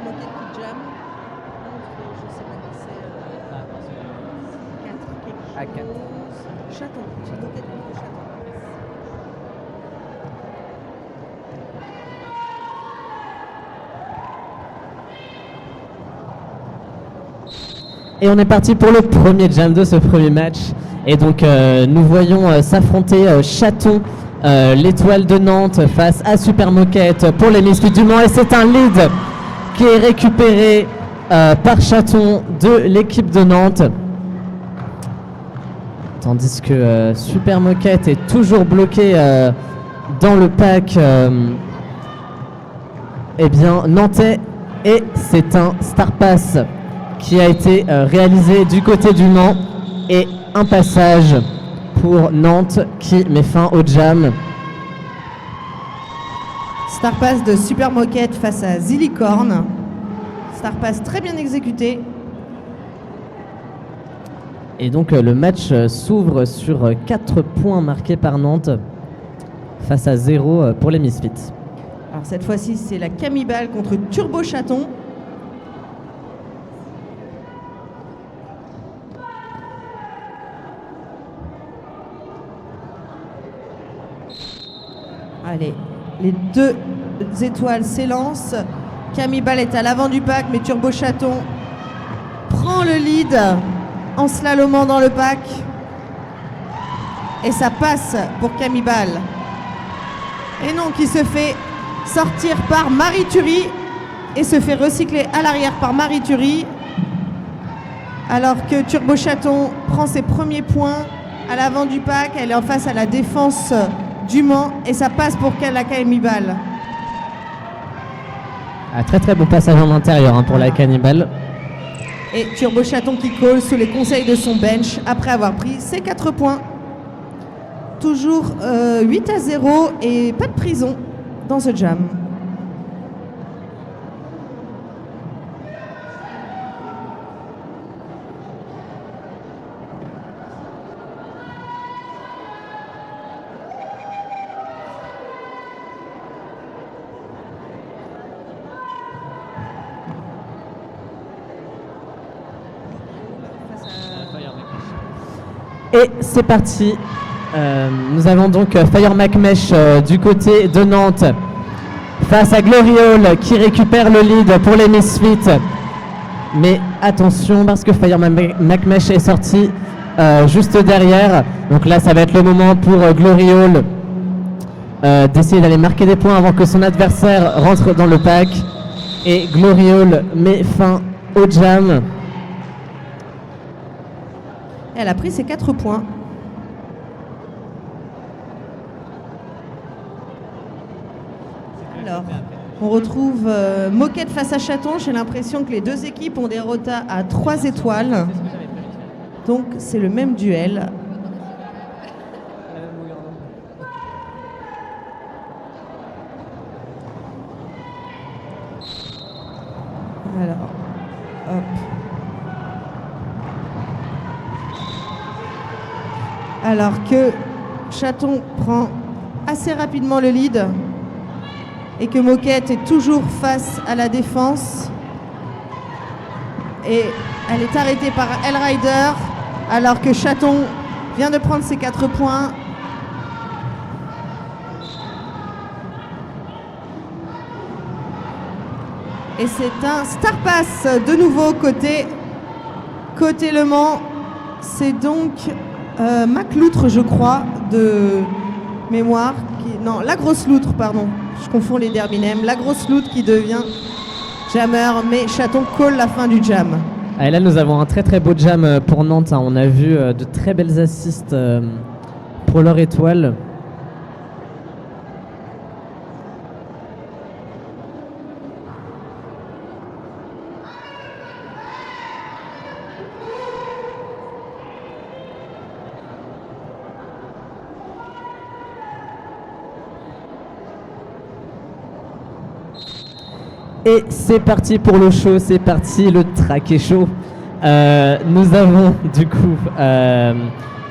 Moquette qui jam. Je sais pas qui c'est. 4 quelque À 4. chose. Chaton. Moquette contre Chaton. Et on est parti pour le premier jam de ce premier match. Et donc nous voyons s'affronter Chaton, l'étoile de Nantes, face à Super Moquette pour les Misfits du Mans. Et c'est un lead qui est récupéré par Chaton de l'équipe de Nantes. Tandis que Super Moquette est toujours bloqué dans le pack eh bien, nantais. Et c'est un Star Pass qui a été réalisé du côté du Mans et un passage pour Nantes qui met fin au jam. Star Pass de Super Moquette face à Zillicorn. Star Pass très bien exécuté. Et donc le match s'ouvre sur 4 points marqués par Nantes face à 0 pour les Misfits. Alors cette fois-ci c'est la Camibale contre Turbo Chaton. Allez, les deux étoiles s'élancent. Camibale est à l'avant du pack, mais Turbo Chaton prend le lead en slalomant dans le pack. Et ça passe pour Camibale. Et non, qui se fait sortir par Marie Thury et se fait recycler à l'arrière par Marie Thury. Alors que Turbo Chaton prend ses premiers points à l'avant du pack, elle est en face à la défense du Mans et ça passe pour la Camibale. Un très très bon passage en intérieur pour la Camibale. Et Turbo Chaton qui colle sous les conseils de son bench après avoir pris ses 4 points. Toujours 8-0 et pas de prison dans ce jam. Et c'est parti. Nous avons donc Fire McMesh du côté de Nantes face à Glory Hall qui récupère le lead pour les Misfits. Mais attention parce que Fire McMesh est sorti juste derrière. Donc là ça va être le moment pour Glory Hall d'essayer d'aller marquer des points avant que son adversaire rentre dans le pack. Et Glory Hall met fin au jam. Elle a pris ses 4 points. Alors, on retrouve Moquette face à Chaton. J'ai l'impression que les deux équipes ont des rotas à 3 étoiles. Donc, c'est le même duel. Alors, hop. Alors que Chaton prend assez rapidement le lead et que Moquette est toujours face à la défense. Et elle est arrêtée par Hellrider alors que Chaton vient de prendre ses 4 points. Et c'est un Star Pass de nouveau côté Le Mans. C'est donc McLoutre, je crois, de mémoire. Non, la grosse loutre, pardon. Je confonds les derby-names. La grosse loutre qui devient jammer, mais Chaton colle la fin du jam. Et là, nous avons un très très beau jam pour Nantes. On a vu de très belles assists pour leur étoile. Et c'est parti pour le show, c'est parti, le track est chaud. Nous avons du coup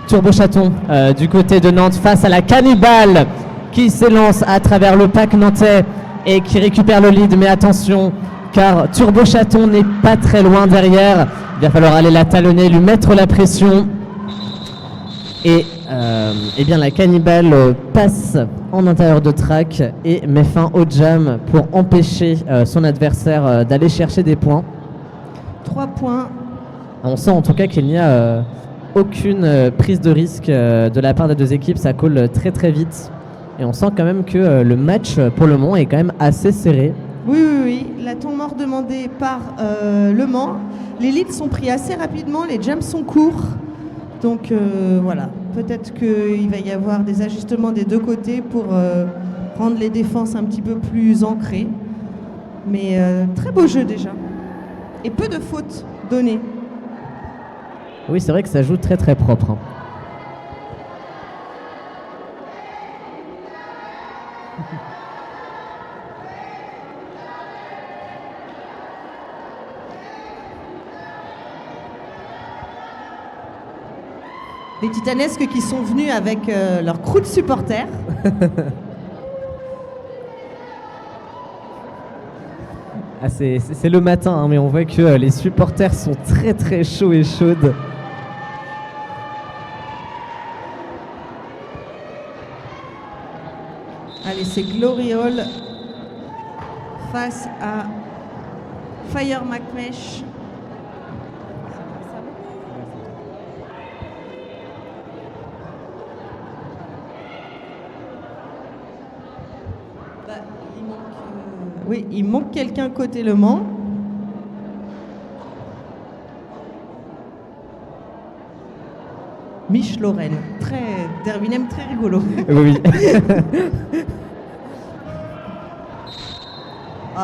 Turbo Chaton du côté de Nantes face à la Camibale qui s'élance à travers le pack nantais et qui récupère le lead. Mais attention car Turbo Chaton n'est pas très loin derrière. Il va falloir aller la talonner, lui mettre la pression. Et eh bien la Cannibale passe en intérieur de track et met fin au jam pour empêcher son adversaire d'aller chercher des points. 3 points. On sent en tout cas qu'il n'y a aucune prise de risque de la part des deux équipes, ça coule très très vite. Et on sent quand même que le match pour le moment est quand même assez serré. Oui. La temps mort demandé par Le Mans. Les leads sont pris assez rapidement, les jams sont courts. Donc voilà, peut-être qu'il va y avoir des ajustements des deux côtés pour rendre les défenses un petit peu plus ancrées. Mais très beau jeu déjà. Et peu de fautes données. Oui, c'est vrai que ça joue très très propre. Les Titanesques qui sont venus avec leur crew de supporters. Ah, c'est le matin, hein, mais on voit que les supporters sont très très chauds et chaudes. Allez, c'est Glory Hall face à Fire McMesh. Oui, il manque quelqu'un côté Le Mans. Mich Lorraine, très Dervinem, très rigolo. Oui.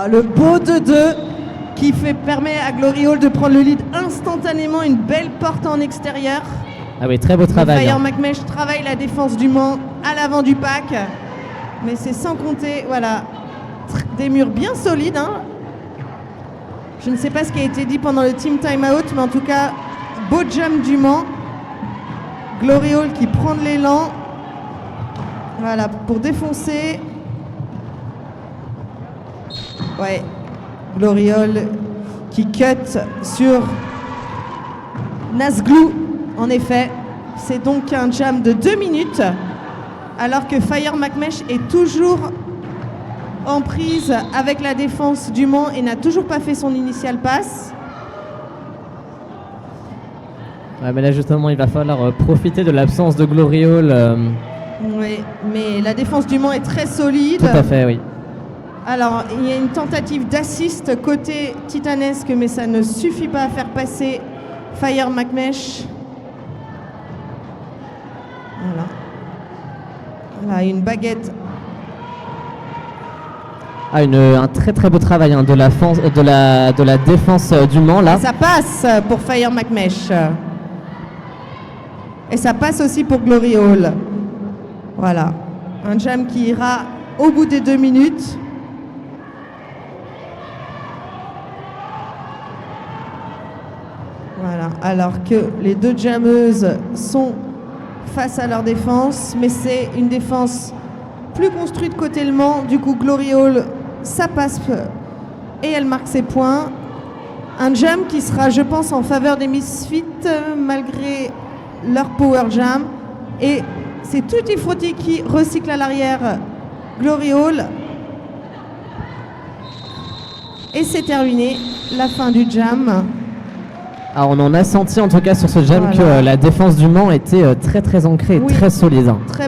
Le beau 2-2 qui permet à Glory Hall de prendre le lead instantanément, une belle porte en extérieur. Ah oui, très beau travail. Fire McMesh travaille la défense du Mans à l'avant du pack, mais c'est sans compter, voilà, des murs bien solides. Hein. Je ne sais pas ce qui a été dit pendant le team timeout, mais en tout cas, beau jump du Mans. Glory Hall qui prend de l'élan, voilà, pour défoncer. Ouais, Glory Hall qui cut sur Nazglou. En effet, c'est donc un jam de 2 minutes, alors que Fire McMesh est toujours en prise avec la défense du Mans et n'a toujours pas fait son initial pass. Ouais, mais là justement, il va falloir profiter de l'absence de Glory Hall. Oui, mais la défense du Mans est très solide. Tout à fait, oui. Alors, il y a une tentative d'assist côté titanesque, mais ça ne suffit pas à faire passer Fire McMesh. Voilà, une baguette. Ah, un très très beau travail hein, de la défense du Mans là. Et ça passe pour Fire McMesh. Et ça passe aussi pour Glory Hall. Voilà, un jam qui ira au bout des 2 minutes. Voilà, alors que les deux jammeuses sont face à leur défense, mais c'est une défense plus construite côté Le Mans. Du coup, Glory Hall, ça passe et elle marque ses points. Un jam qui sera, je pense, en faveur des Misfits malgré leur power jam. Et c'est Tutti Frutti qui recycle à l'arrière Glory Hall. Et c'est terminé, la fin du jam. Alors on en a senti en tout cas sur ce jam que la défense du Mans était très très ancrée, oui, très solide. Très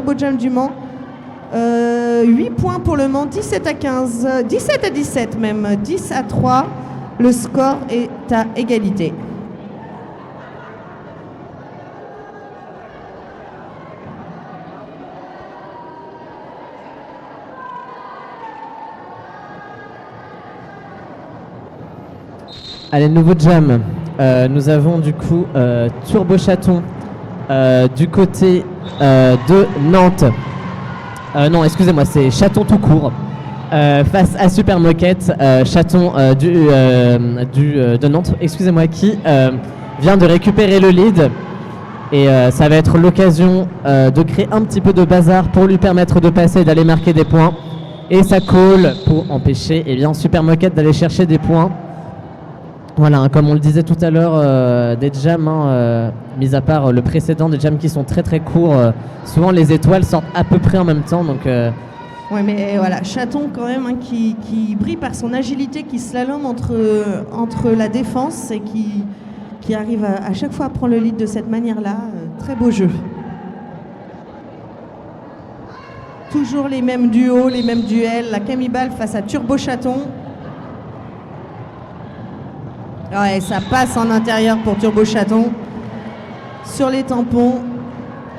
beau jam du Mans. 8 points pour le Mans, 17 à 15, 17 à 17 même, 10 à 3. Le score est à égalité. Allez, nouveau jam. Nous avons du coup Turbo Chaton du côté de Nantes. Non, excusez-moi, c'est Chaton tout court. Face à Super Moquette, Chaton de Nantes, excusez-moi, qui vient de récupérer le lead. Et ça va être l'occasion de créer un petit peu de bazar pour lui permettre de passer et d'aller marquer des points. Et ça colle pour empêcher Super Moquette d'aller chercher des points. Voilà, hein, comme on le disait tout à l'heure, des jams, mis à part le précédent, des jams qui sont très très courts. Souvent les étoiles sortent à peu près en même temps. Donc, ouais, mais voilà, Chaton quand même qui brille par son agilité, qui slalome entre la défense et qui arrive à chaque fois à prendre le lead de cette manière-là. Très beau jeu. Toujours les mêmes duos, les mêmes duels. La Camibale face à Turbo Chaton. Ouais, ça passe en intérieur pour Turbo Chaton sur les tampons.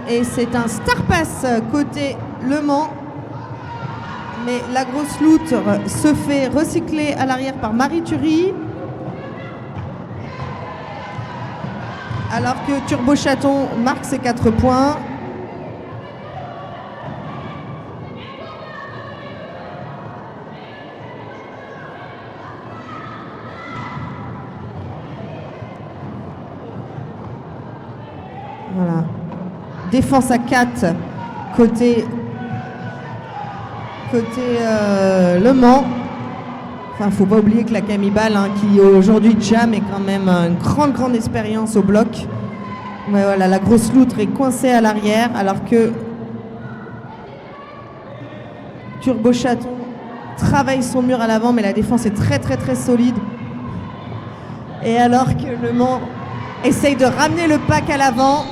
Et c'est un Star Pass côté Le Mans. Mais la grosse loutre se fait recycler à l'arrière par Marie Thury. Alors que Turbo Chaton marque ses 4 points. Voilà. Défense à 4 côté Le Mans. Enfin, faut pas oublier que la Camibale, qui aujourd'hui jam, est quand même une grande expérience au bloc. Mais voilà, la grosse loutre est coincée à l'arrière, alors que Turbo Chaton travaille son mur à l'avant, mais la défense est très solide. Et alors que Le Mans essaye de ramener le pack à l'avant.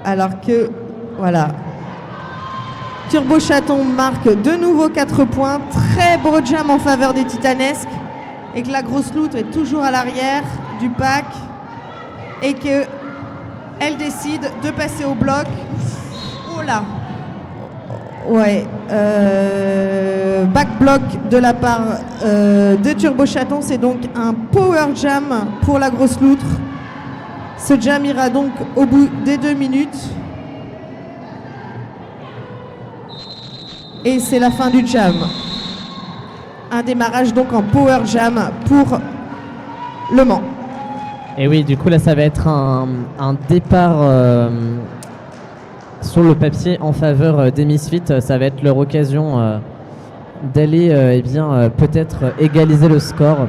Alors que, voilà, Turbo Chaton marque de nouveau 4 points. Très beau jam en faveur des Titanesques. Et que la grosse loutre est toujours à l'arrière du pack. Et qu'elle décide de passer au bloc. Oh là! Ouais. Back block de la part de Turbo Chaton. C'est donc un power jam pour la grosse loutre. Ce jam ira donc au bout des 2 minutes. Et c'est la fin du jam. Un démarrage donc en power jam pour Le Mans. Et oui, du coup là ça va être un départ sur le papier en faveur des Misfits. Ça va être leur occasion d'aller peut-être égaliser le score.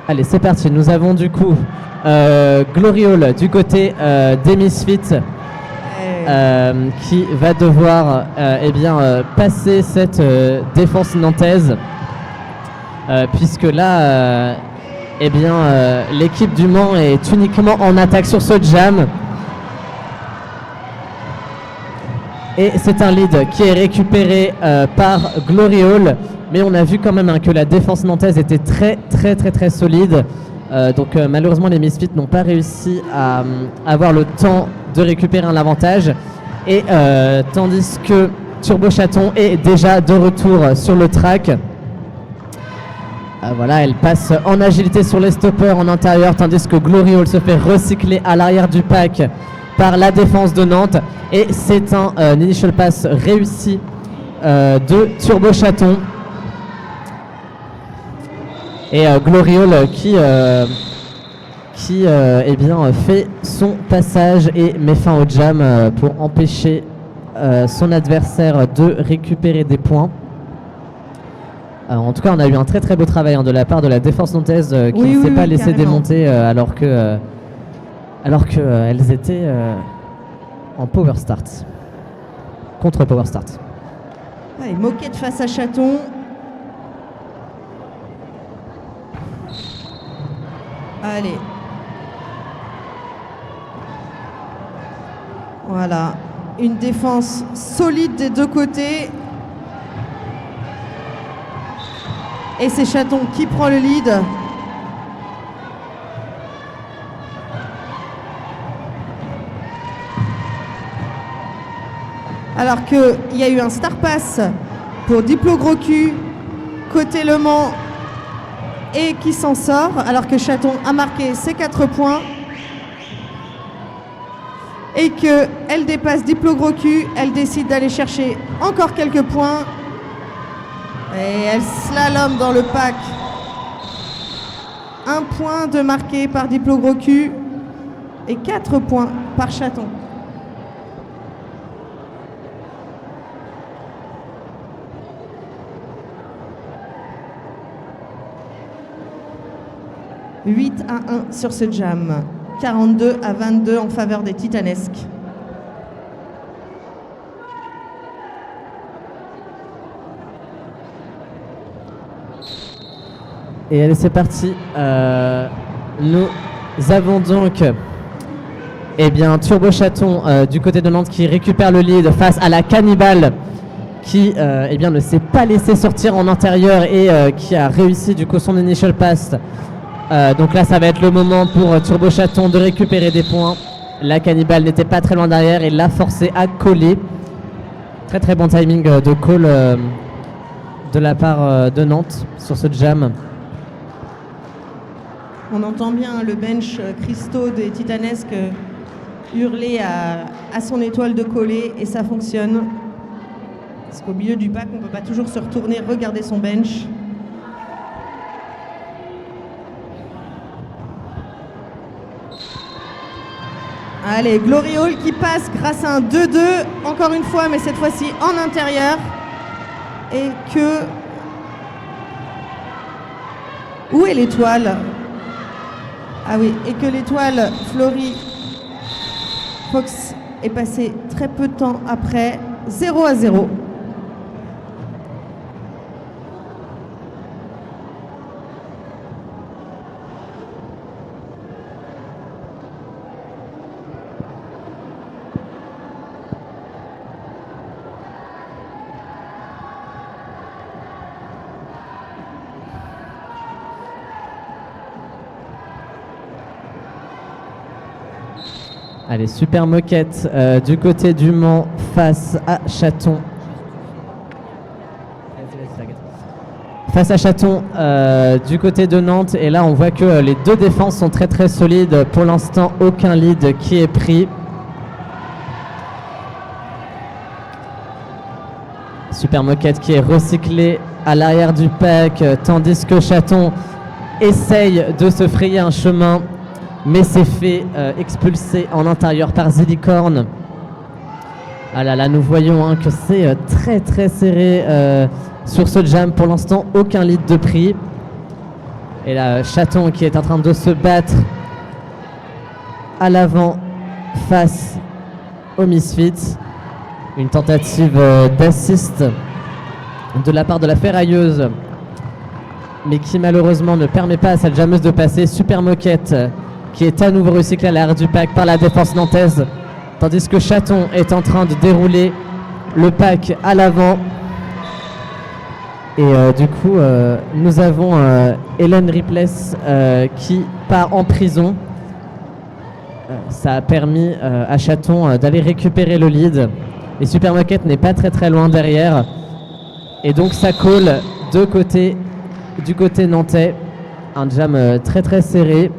Allez, c'est parti. Nous avons du coup Gloriole du côté des Misfits qui va devoir passer cette défense nantaise puisque là l'équipe du Mans est uniquement en attaque sur ce jam. Et c'est un lead qui est récupéré par Gloriole. Mais on a vu quand même que la défense nantaise était très solide. Donc malheureusement les Misfits n'ont pas réussi à avoir le temps de récupérer un avantage. Et tandis que Turbo Chaton est déjà de retour sur le track. Voilà, elle passe en agilité sur les stoppers en intérieur, tandis que Gloriole se fait recycler à l'arrière du pack par la défense de Nantes. Et c'est un initial pass réussi de Turbo Chaton. Et Gloriole qui fait son passage et met fin au jam pour empêcher son adversaire de récupérer des points. En tout cas, on a eu un très beau travail de la part de la défense nantaise qui ne s'est pas laissé démonter alors que elles étaient en power start. Contre power start. Ouais, Moquette face à Chaton. Allez. Voilà. Une défense solide des deux côtés. Et c'est Chaton qui prend le lead. Alors qu'il y a eu un star pass pour Diplo Gros Cul côté Le Mans et qui s'en sort alors que Chaton a marqué ses 4 points et qu'elle dépasse Diplo Gros Cul. Elle décide d'aller chercher encore quelques points et elle slalome dans le pack. 1 point de marqué par Diplo Gros Cul et 4 points par Chaton. « 8-1 sur ce jam. 42-22 en faveur des Titanesques. Et allez, c'est parti. Nous avons donc Turbo Chaton du côté de Nantes qui récupère le lead face à la Cannibale qui ne s'est pas laissé sortir en intérieur et qui a réussi du coup son initial pass. Donc là, ça va être le moment pour Turbo Chaton de récupérer des points. La Cannibale n'était pas très loin derrière et l'a forcé à coller. Très très bon timing de call de la part de Nantes sur ce jam. On entend bien le bench Christo des Titanesques hurler à son étoile de coller et ça fonctionne. Parce qu'au milieu du pack, on ne peut pas toujours se retourner regarder son bench. Allez, Glory Hall qui passe grâce à un 2-2, encore une fois, mais cette fois-ci en intérieur. Et que... Où est l'étoile? Ah oui, et que l'étoile Flory Fox est passée très peu de temps après, 0-0. Allez, super moquette du côté du Mans face à Chaton. Face à Chaton du côté de Nantes. Et là, on voit que les deux défenses sont très très solides. Pour l'instant, aucun lead qui est pris. Super moquette qui est recyclée à l'arrière du pack, tandis que Chaton essaye de se frayer un chemin. Mais c'est fait expulser en intérieur par Zillicorn. Ah là là, nous voyons que c'est très très serré sur ce jam. Pour l'instant, aucun lead de prix. Et là, Chaton qui est en train de se battre à l'avant face aux Misfits. Une tentative d'assist de la part de la ferrailleuse, mais qui malheureusement ne permet pas à cette jammeuse de passer. Super moquette qui est à nouveau recyclé à l'arrière du pack par la défense nantaise, tandis que Chaton est en train de dérouler le pack à l'avant. Et du coup, nous avons Hélène Ripless qui part en prison. Ça a permis à Chaton d'aller récupérer le lead. Et Super Moquette n'est pas très très loin derrière. Et donc ça call du côté nantais. Un jam très très serré.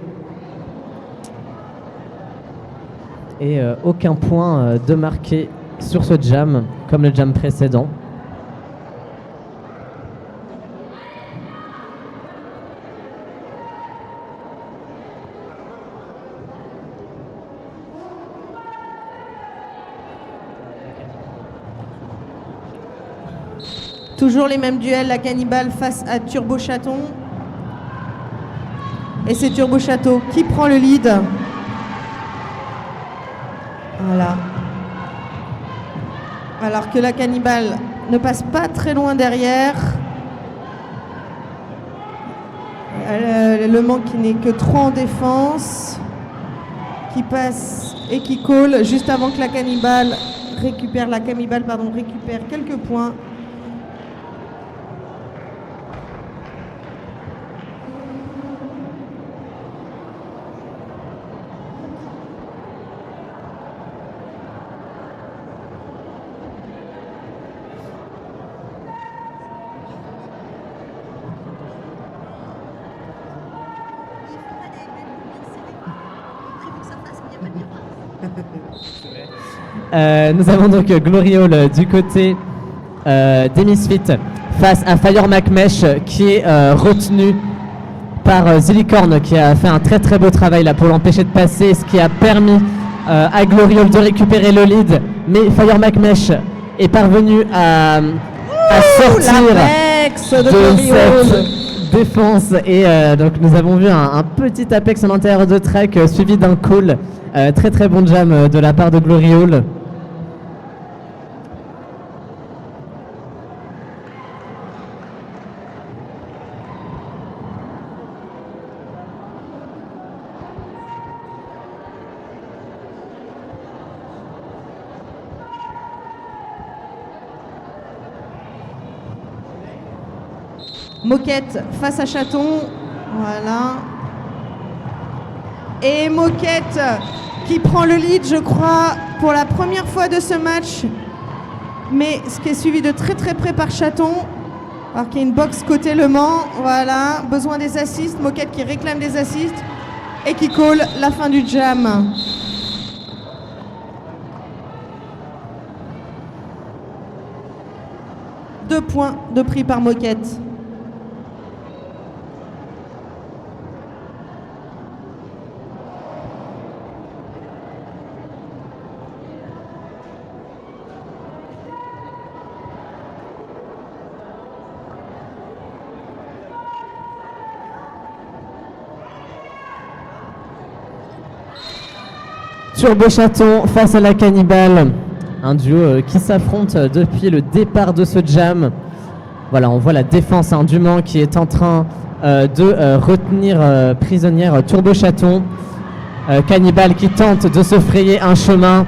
Et aucun point de marqué sur ce jam, comme le jam précédent. Toujours les mêmes duels, la Cannibale face à Turbo Chaton. Et c'est Turbo Chaton qui prend le lead. Voilà. Alors que la Cannibale ne passe pas très loin derrière. Le Mans qui n'est que 3 en défense. Qui passe et qui call juste avant que la Cannibale récupère quelques points. Nous avons donc Gloriole du côté des Misfits face à Fire McMesh qui est retenu par Zillicorn qui a fait un très très beau travail là pour l'empêcher de passer, ce qui a permis à Gloriole de récupérer le lead, mais Fire McMesh est parvenu à sortir l'apex de cette Gloriole. défense et donc nous avons vu un petit apex à l'intérieur de track suivi d'un call. Très très bon jam de la part de Gloriole. Moquette face à Chaton, voilà. Et Moquette qui prend le lead, je crois, pour la première fois de ce match. Mais ce qui est suivi de très très près par Chaton. Alors qu'il y a une box côté Le Mans, voilà. Besoin des assists, Moquette qui réclame des assists et qui call la fin du jam. Deux points de prix par Moquette. Turbo Chaton face à la Cannibale, un duo qui s'affronte depuis le départ de ce jam. Voilà, on voit la défense du Mans qui est en train de retenir prisonnière Turbo Chaton. Cannibale qui tente de se frayer un chemin.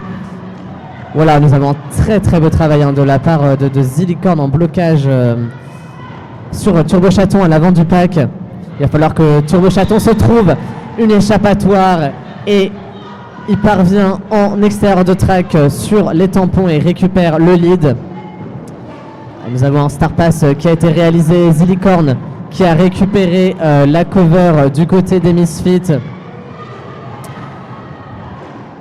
Voilà, nous avons un très très beau travail de la part de Zillicorn en blocage sur Turbo Chaton à l'avant du pack. Il va falloir que Turbo Chaton se trouve une échappatoire et il parvient en extérieur de track sur les tampons et récupère le lead. Nous avons un star pass qui a été réalisé, Zillicorn qui a récupéré la cover du côté des Misfits.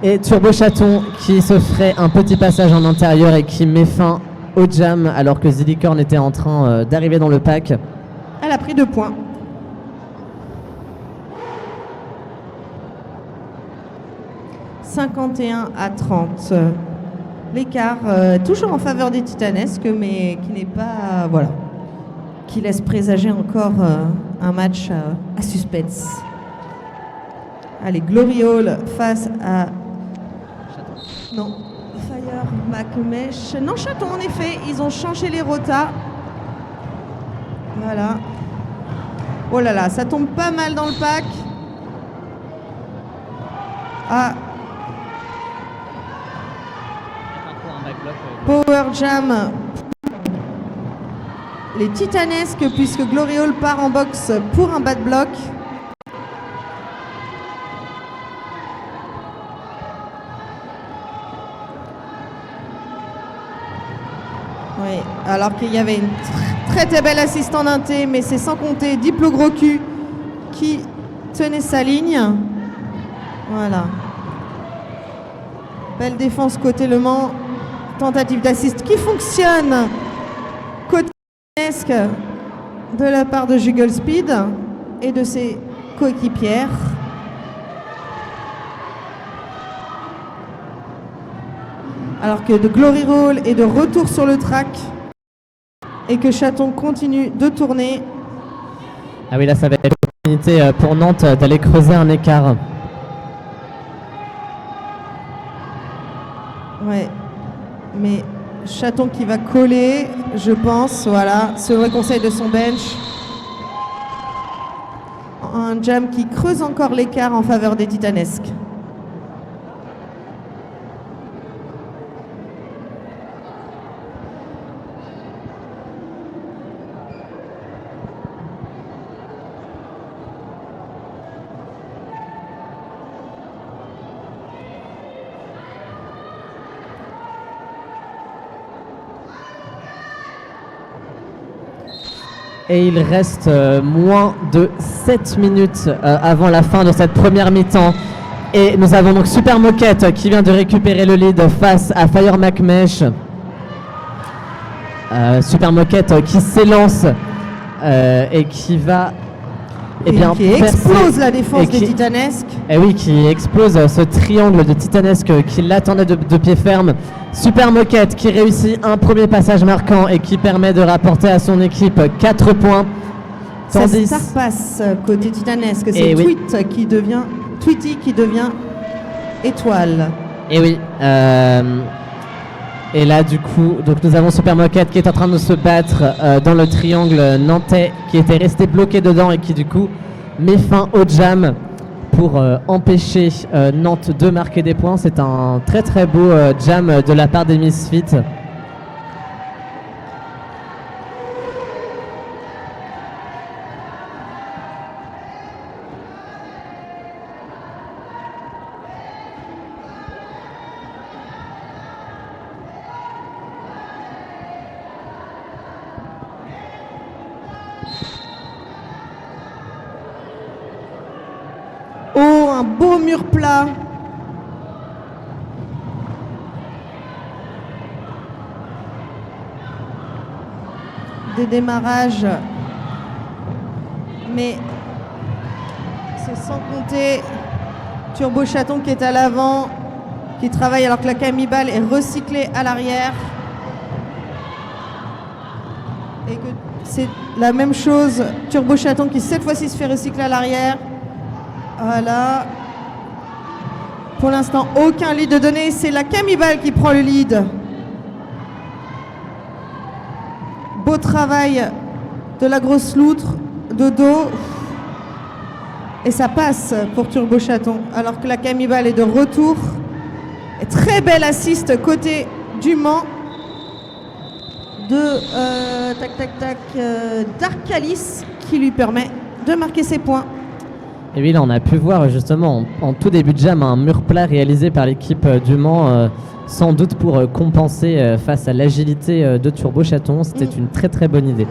Et Turbo Chaton qui se ferait un petit passage en intérieur et qui met fin au jam alors que Zillicorn était en train d'arriver dans le pack. Elle a pris 2 points. « 51-30. L'écart toujours en faveur des Titanesques, mais qui n'est pas... voilà. Qui laisse présager encore un match à suspense. Allez, Gloriole face à... Non, Fire McMesh. Non, Chaton, en effet, ils ont changé les rotas. Voilà. Oh là là, ça tombe pas mal dans le pack. Ah. Power Jam. Les Titanesques, puisque Gloriole part en boxe pour un bad block. Oui, alors qu'il y avait une très très belle assistante d'inté, mais c'est sans compter Diplo Gros Cul qui tenait sa ligne. Voilà. Belle défense côté Le Mans. Tentative d'assist qui fonctionne côté Titanesque de la part de Juggle Speed et de ses coéquipières. Alors que de Glory Roll est de retour sur le track et que Chaton continue de tourner. Ah oui, là ça va être l'opportunité pour Nantes d'aller creuser un écart. Ouais, mais Chaton qui va coller, je pense, voilà, sur le conseil de son bench. Un jam qui creuse encore l'écart en faveur des Titanesques. Et il reste moins de 7 minutes avant la fin de cette première mi-temps. Et nous avons donc Super Moquette qui vient de récupérer le lead face à Fire McMesh. Super Moquette qui s'élance et qui va qui explose la défense des Titanesques. Et oui, qui explose ce triangle de Titanesque qui l'attendait de pied ferme. Super Moquette qui réussit un premier passage marquant et qui permet de rapporter à son équipe 4 points. Ça passe côté Titanesque. C'est Tweety qui devient étoile. Et oui. Et là, du coup, donc nous avons Super Moquette qui est en train de se battre dans le triangle nantais, qui était resté bloqué dedans et qui, du coup, met fin au jam pour empêcher Nantes de marquer des points. C'est un très très beau jam de la part des Misfits. Oh, un beau mur plat. Des démarrages. Mais c'est sans compter Turbo Chaton qui est à l'avant, qui travaille alors que la Camibale est recyclée à l'arrière. Et que c'est la même chose, Turbo Chaton qui cette fois-ci se fait recycler à l'arrière. Voilà. Pour l'instant, aucun lead de donné. C'est la Camibale qui prend le lead. Beau travail de la grosse loutre de dos. Et ça passe pour Turbo Chaton. Alors que la Camibale est de retour. Et très belle assist côté du Mans de d'Arcalis qui lui permet de marquer ses points. Et oui, là on a pu voir justement en tout début de jam un mur plat réalisé par l'équipe du Mans, sans doute pour compenser face à l'agilité de Turbo Chaton. C'était une très très bonne idée.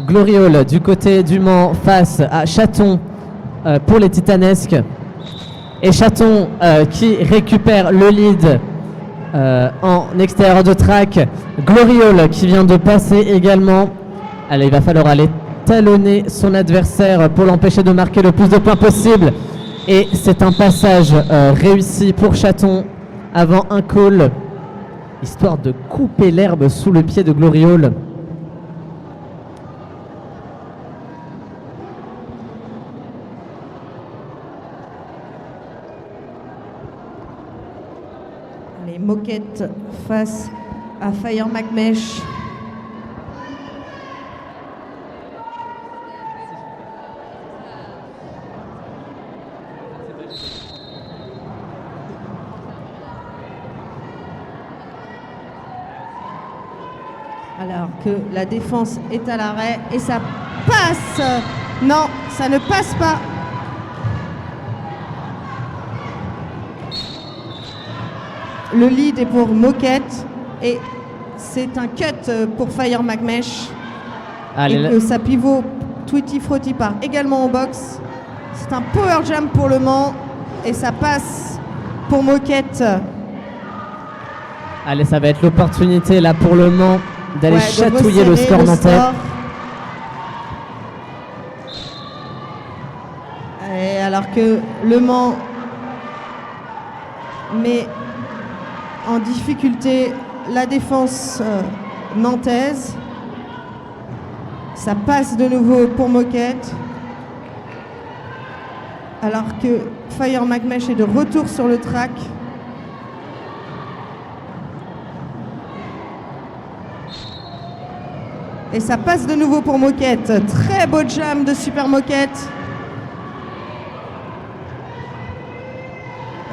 Gloriole du côté du Mans face à Chaton pour les Titanesques. Et Chaton qui récupère le lead en extérieur de track. Gloriole qui vient de passer également. Allez, il va falloir aller talonner son adversaire pour l'empêcher de marquer le plus de points possible. Et c'est un passage réussi pour Chaton avant un call, histoire de couper l'herbe sous le pied de Gloriole. Les Moquettes face à Fire McMesh. Alors que la défense est à l'arrêt et ça passe. Non, ça ne passe pas. Le lead est pour Moquette et c'est un cut pour Fire McMesh. Allez, et que sa pivot Tweety Frotty part également en box. C'est un power jam pour le Mans et ça passe pour Moquette. Allez, ça va être l'opportunité là pour le Mans d'aller chatouiller le score nantais. Et alors que le Mans met en difficulté la défense nantaise. Ça passe de nouveau pour Moquette. Alors que Fire McMesh est de retour sur le track. Et ça passe de nouveau pour Moquette. Très beau jam de Super Moquette.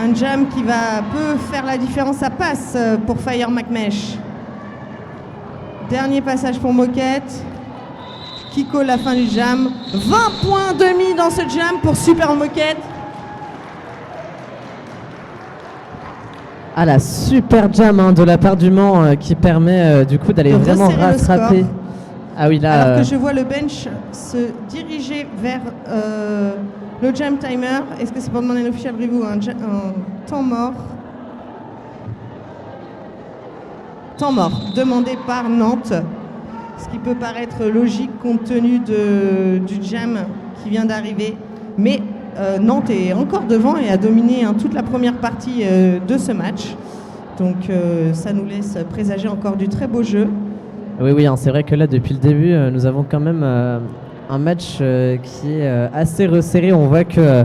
Un jam qui peut faire la différence. Ça passe pour Fire McMesh. Dernier passage pour Moquette. Qui colle la fin du jam. 20 points demi dans ce jam pour Super Moquette. Ah, la super jam de la part du Mans qui permet du coup d'aller De vraiment resserrer le rattraper. score. Ah oui, là. Alors que je vois le bench se diriger vers le jam timer. Est-ce que c'est pour demander un official review, un temps mort? Temps mort, demandé par Nantes. Ce qui peut paraître logique compte tenu du jam qui vient d'arriver. Mais Nantes est encore devant et a dominé toute la première partie de ce match. Donc ça nous laisse présager encore du très beau jeu. Oui, c'est vrai que là, depuis le début, nous avons quand même un match qui est assez resserré. On voit que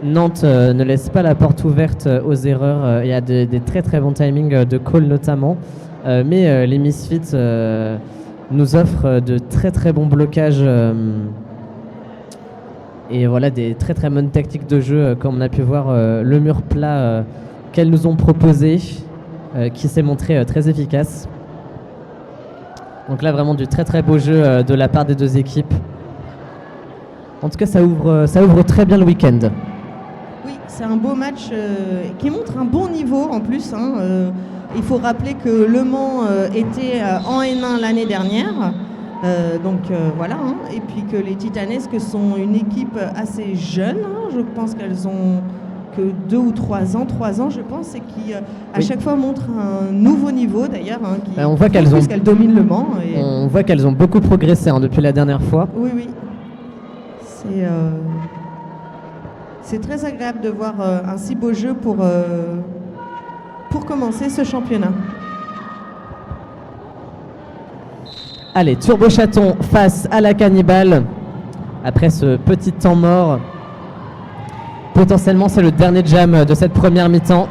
Nantes ne laisse pas la porte ouverte aux erreurs. Il y a des très très bons timings de call notamment. Mais les Misfits nous offrent de très très bons blocages et voilà, des très très bonnes tactiques de jeu, comme on a pu voir le mur plat qu'elles nous ont proposé, qui s'est montré très efficace. Donc là, vraiment du très très beau jeu de la part des deux équipes. En tout cas, ça ouvre très bien le week-end. Oui, c'est un beau match qui montre un bon niveau en plus. Il faut rappeler que Le Mans était en N1 l'année dernière. Voilà. Et puis que les Titanesques sont une équipe assez jeune. Je pense qu'elles ont que 2 ou 3 ans, je pense, et qui à chaque fois montrent un nouveau niveau d'ailleurs. On voit qu'elles dominent Le Mans. On voit qu'elles ont beaucoup progressé depuis la dernière fois. Oui. C'est très agréable de voir un si beau jeu pour commencer ce championnat. Allez, Turbo Chaton face à la Cannibale. Après ce petit temps mort, potentiellement c'est le dernier jam de cette première mi-temps.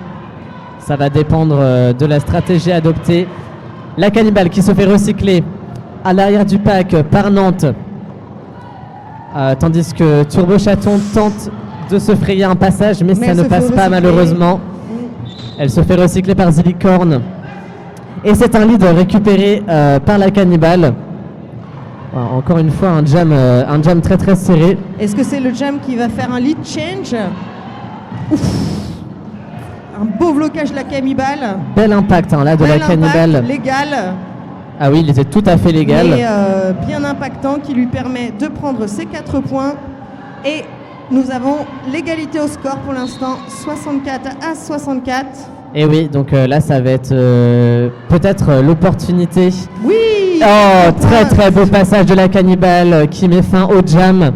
Ça va dépendre de la stratégie adoptée. La Cannibale qui se fait recycler à l'arrière du pack par Nantes. Tandis que Turbo Chaton tente de se frayer un passage, mais ça ne passe pas malheureusement. Elle se fait recycler par Zillicorn. Et c'est un lead récupéré par la Cannibale. Encore une fois, un jam très très serré. Est-ce que c'est le jam qui va faire un lead change? Ouf. Un beau blocage de la Cannibale. Bel impact là de la Cannibale. Légal. Ah oui, il était tout à fait légal. Mais bien impactant, qui lui permet de prendre ses 4 points. Et nous avons l'égalité au score pour l'instant, 64-64. Et oui, donc là, ça va être peut-être l'opportunité. Oui. Oh, très très beau passage de la Cannibale qui met fin au jam.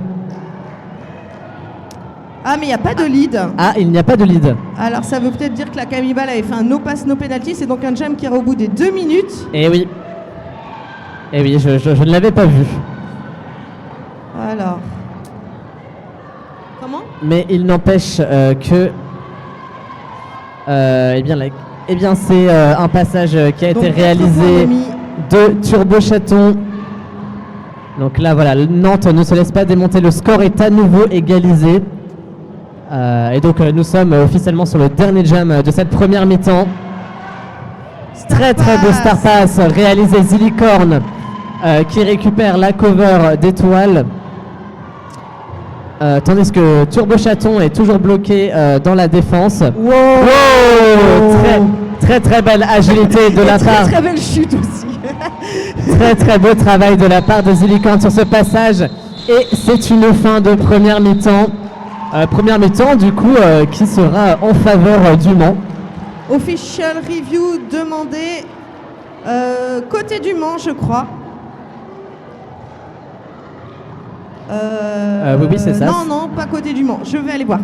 Ah, mais il n'y a pas de lead. Ah, il n'y a pas de lead. Alors, ça veut peut-être dire que la Cannibale avait fait un no pass, no penalty. C'est donc un jam qui ira au bout des 2 minutes. Et oui, je ne l'avais pas vu. Alors. Comment? Mais il n'empêche que... c'est un passage qui a été réalisé de Turbo Chaton. Donc là, voilà, Nantes ne se laisse pas démonter. Le score est à nouveau égalisé. Et donc, nous sommes officiellement sur le dernier jam de cette première mi-temps. Très très beau star pass réalisé Zillicorn qui récupère la cover d'étoiles. Tandis que Turbo Chaton est toujours bloqué dans la défense. Wow. Très très belle agilité de la part. Très belle chute aussi. Très très beau travail de la part de Zillicorn sur ce passage. Et c'est une fin de première mi-temps. Première mi-temps du coup qui sera en faveur du Mans. Official review demandé côté du Mans, je crois. Oui, c'est ça. Non, pas côté du Mans. Je vais aller voir.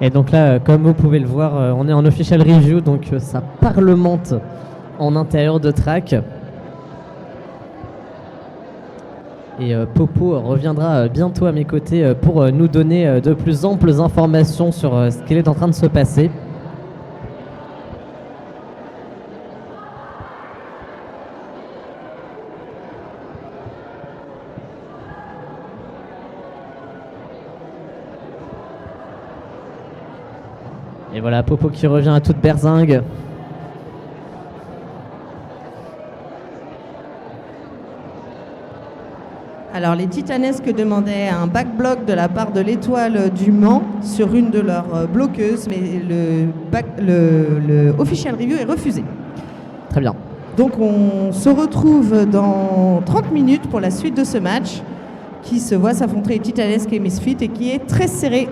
Et donc là, comme vous pouvez le voir, on est en official review, donc ça parlemente en intérieur de track. Et Popo reviendra bientôt à mes côtés pour nous donner de plus amples informations sur ce qu'il est en train de se passer. Et voilà, Popo qui revient à toute berzingue. Alors les Titanesques demandaient un backblock de la part de l'Étoile du Mans sur une de leurs bloqueuses, mais le official review est refusé. Très bien. Donc on se retrouve dans 30 minutes pour la suite de ce match qui se voit s'affronter Titanesques et Misfits et qui est très serré.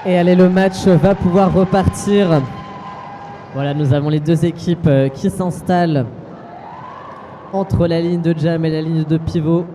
Et allez, le match va pouvoir repartir. Voilà, nous avons les deux équipes qui s'installent entre la ligne de jam et la ligne de pivot.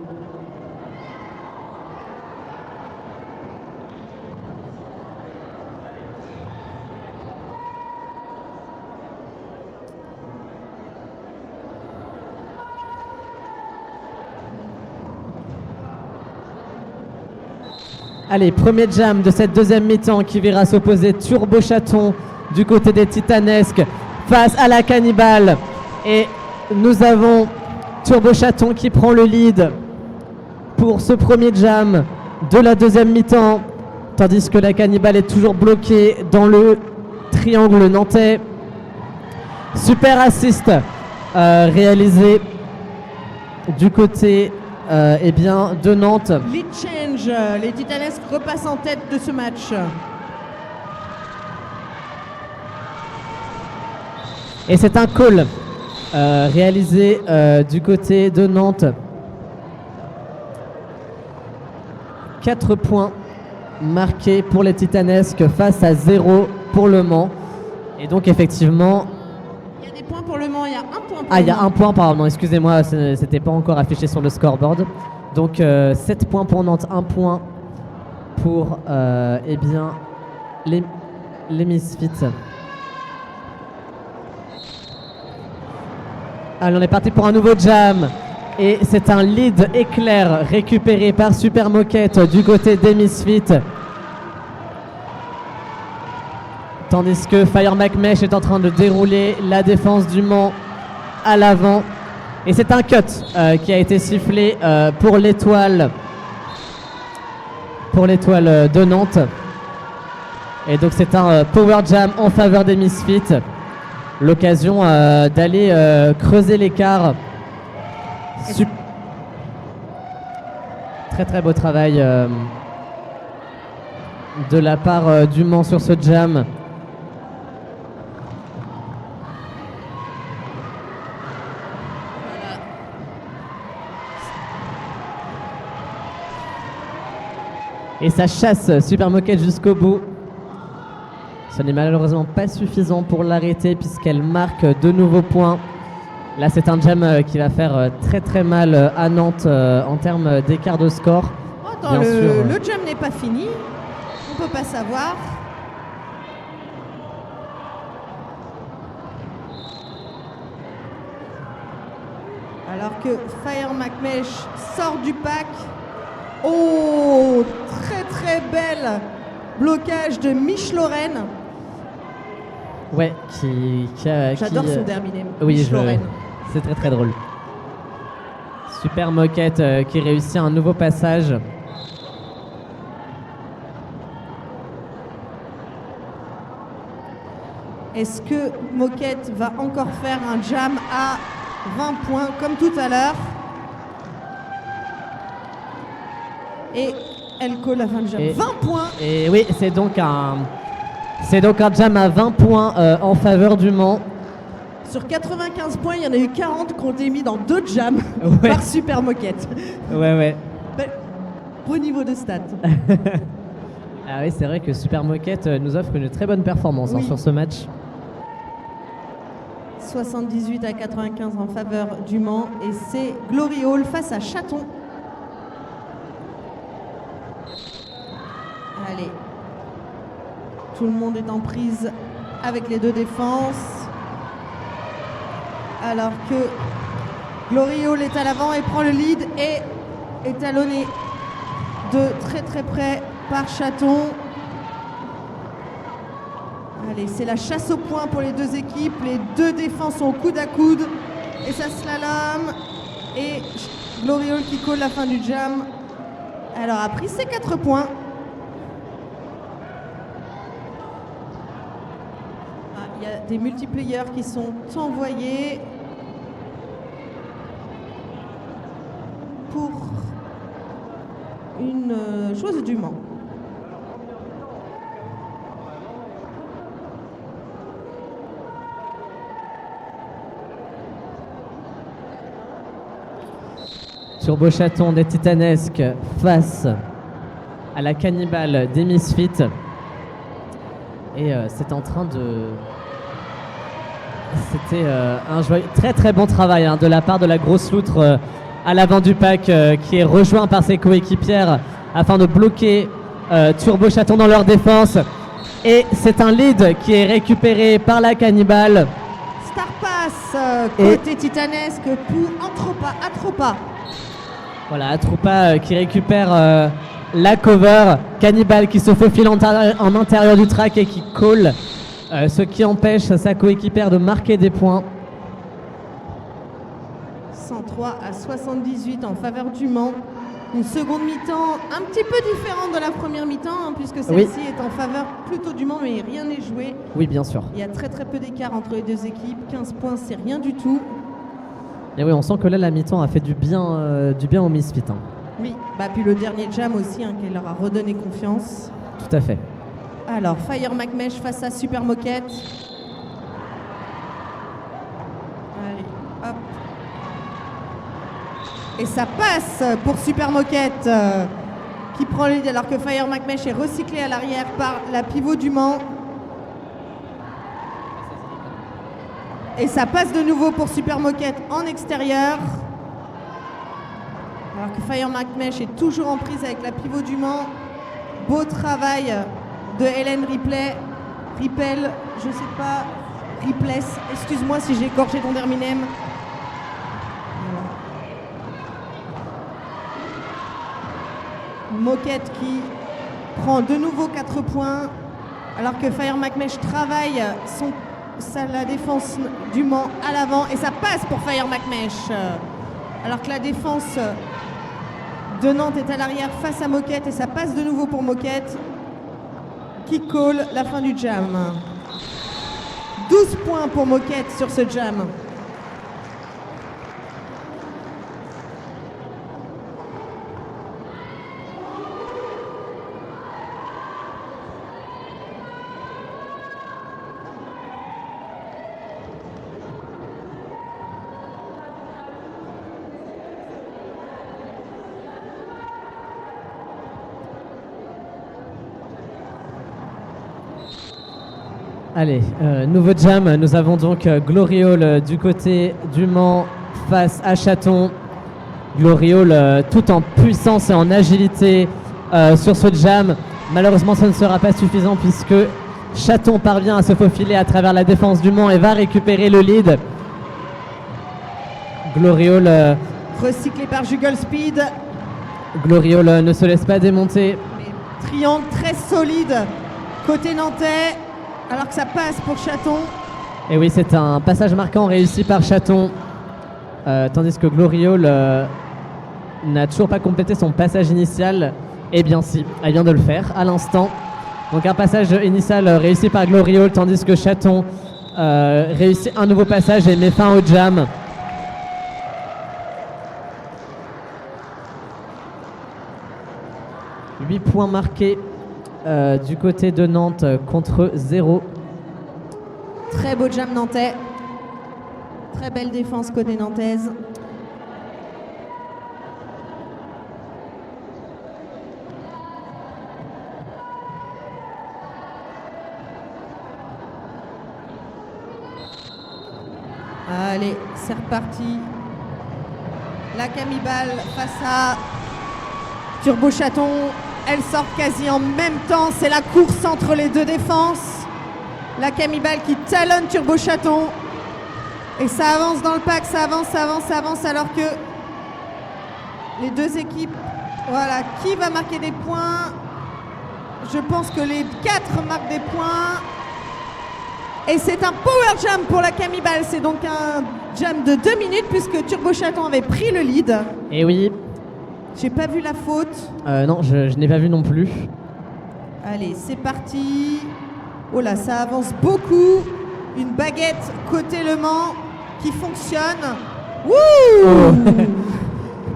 Allez, premier jam de cette deuxième mi-temps qui verra s'opposer Turbo Chaton du côté des Titanesques face à la Cannibale. Et nous avons Turbo Chaton qui prend le lead pour ce premier jam de la deuxième mi-temps, tandis que la Cannibale est toujours bloquée dans le triangle nantais. Super assist réalisé du côté eh bien, de Nantes. Lead change, les Titanesques repassent en tête de ce match. Et c'est un call réalisé du côté de Nantes. 4 points marqués pour les Titanesques face à 0 pour Le Mans. Et donc effectivement... Il y a des points pour Le Mans, il y a un point pour Ah, il y a Le Mans. un point, pardon, excusez-moi, c'était pas encore affiché sur le scoreboard. Donc 7 points pour Nantes, 1 point pour eh bien, les Misfits. Allez, on est parti pour un nouveau jam. Et c'est un lead éclair récupéré par Super Moquette du côté des Misfits. Tandis que Fire McMesh est en train de dérouler la défense du Mans à l'avant. Et c'est un cut qui a été sifflé pour l'étoile de Nantes. Et donc c'est un power jam en faveur des Misfits. L'occasion d'aller creuser l'écart. Très très beau travail de la part du Mans sur ce jam. Et ça chasse Super Moquette jusqu'au bout. Ce n'est malheureusement pas suffisant pour l'arrêter puisqu'elle marque de nouveaux points. Là, c'est un jam qui va faire très très mal à Nantes en termes d'écart de score. Oh, attends, le jam n'est pas fini. On ne peut pas savoir. Alors que Fire McMesh sort du pack. Oh, très très belle blocage de Mich Lorraine. Ouais, J'adore son terminé. Oui, c'est très très drôle. Super Moquette qui réussit un nouveau passage. Est-ce que Moquette va encore faire un jam à 20 points comme tout à l'heure? Et elle colle la fin du jam. Et- 20 points. Et oui, c'est donc un jam à 20 points en faveur du Mans. Sur 95 points, il y en a eu 40 qui ont été mis dans 2 jams Ouais. par Super Moquette. Ouais. Beau niveau de stats. Ah oui, c'est vrai que Super Moquette nous offre une très bonne performance Oui. sur ce match. 78 à 95 en faveur du Mans. Et c'est Glory Hall face à Chaton. Allez. Tout le monde est en prise avec les 2 défenses. Alors que Glory Hall est à l'avant et prend le lead et est talonné de très très près par Chaton. Allez, c'est la chasse au point pour les 2 équipes. Les 2 défenses sont coude à coude. Et ça slalom. Et Glory Hall qui colle la fin du jam. Alors a pris ses 4 points. Il y a des multiplayers qui sont envoyés pour une chose du Mans. Turbo Chaton des Titanesques face à la Cannibale des Misfits. Et c'est en train de... C'était un très très bon travail de la part de la grosse loutre à l'avant du pack qui est rejoint par ses coéquipières afin de bloquer Turbo Chaton dans leur défense. Et c'est un lead qui est récupéré par la Cannibale. Star Pass côté titanesque pour Atropa. Voilà, Atrupa qui récupère la cover. Cannibale qui se faufile en intérieur du track et qui colle, ce qui empêche sa coéquipière de marquer des points. 103 à 78 en faveur du Mans. Une seconde mi-temps un petit peu différente de la première mi-temps, puisque celle-ci est en faveur plutôt du Mans, mais rien n'est joué. Oui, bien sûr. Il y a très très peu d'écart entre les 2 équipes. 15 points, c'est rien du tout. Et oui, on sent que là, la mi-temps a fait du bien aux Misfits. Oui, puis le dernier jam aussi, qui leur a redonné confiance. Tout à fait. Alors, Fire McMesh face à Super Moquette. Allez, hop. Et ça passe pour Super Moquette qui prend le lead alors que Fire McMesh est recyclé à l'arrière par la pivot du Mans. Et ça passe de nouveau pour Super Moquette en extérieur. Alors que Fire McMesh est toujours en prise avec la pivot du Mans. Beau travail de Hélène Rippel, je sais pas, Ripless, excuse-moi si j'ai écorché ton terminem. Voilà. Moquette qui prend de nouveau 4 points, alors que Fire McMesh travaille la défense du Mans à l'avant, et ça passe pour Fire McMesh. Alors que la défense de Nantes est à l'arrière face à Moquette, et ça passe de nouveau pour Moquette qui colle la fin du jam. 12 points pour Moquette sur ce jam. Allez, nouveau jam. Nous avons donc Glory Hall du côté du Mans face à Chaton. Glory Hall tout en puissance et en agilité sur ce jam. Malheureusement, ça ne sera pas suffisant puisque Chaton parvient à se faufiler à travers la défense du Mans et va récupérer le lead. Glory Hall, recyclé par Juggle Speed. Glory Hall ne se laisse pas démonter. Mais triangle très solide côté nantais, alors que ça passe pour Chaton. Et oui, c'est un passage marquant réussi par Chaton, tandis que Glory Hall n'a toujours pas complété son passage initial. Eh bien si, elle vient de le faire à l'instant. Donc un passage initial réussi par Glory Hall, tandis que Chaton réussit un nouveau passage et met fin au jam. 8 points marqués du côté de Nantes contre 0. Très beau jam nantais. Très belle défense côté nantaise. Allez, c'est reparti. La Camibal face à Turbo Chaton. Elles sortent quasi en même temps. C'est la course entre les deux défenses. La Camibal qui talonne Turbo Chaton. Et ça avance dans le pack, ça avance alors que les deux équipes, voilà, qui va marquer des points? Je pense que les 4 marquent des points. Et c'est un power jam pour la Camibal. C'est donc un jam de 2 minutes puisque Turbo Chaton avait pris le lead. Et oui. J'ai pas vu la faute. Non, je n'ai pas vu non plus. Allez, c'est parti. Oh là, ça avance beaucoup. Une baguette côté Le Mans qui fonctionne. Wouh!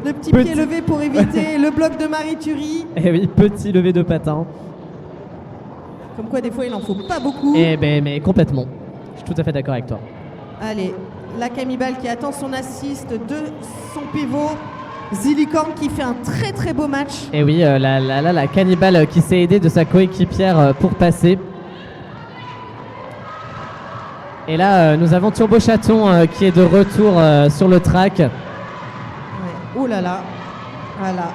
Le petit pied levé pour éviter le bloc de Marie Thury. Et oui, petit levé de patin. Comme quoi, des fois, il en faut pas beaucoup. Eh ben, mais complètement. Je suis tout à fait d'accord avec toi. Allez, la Camibal qui attend son assist de son pivot. Zilicorne qui fait un très très beau match. Et oui, la Cannibal qui s'est aidée de sa coéquipière pour passer. Et là, nous avons Turbo Chaton qui est de retour sur le track. Ouais. Oh là là, voilà.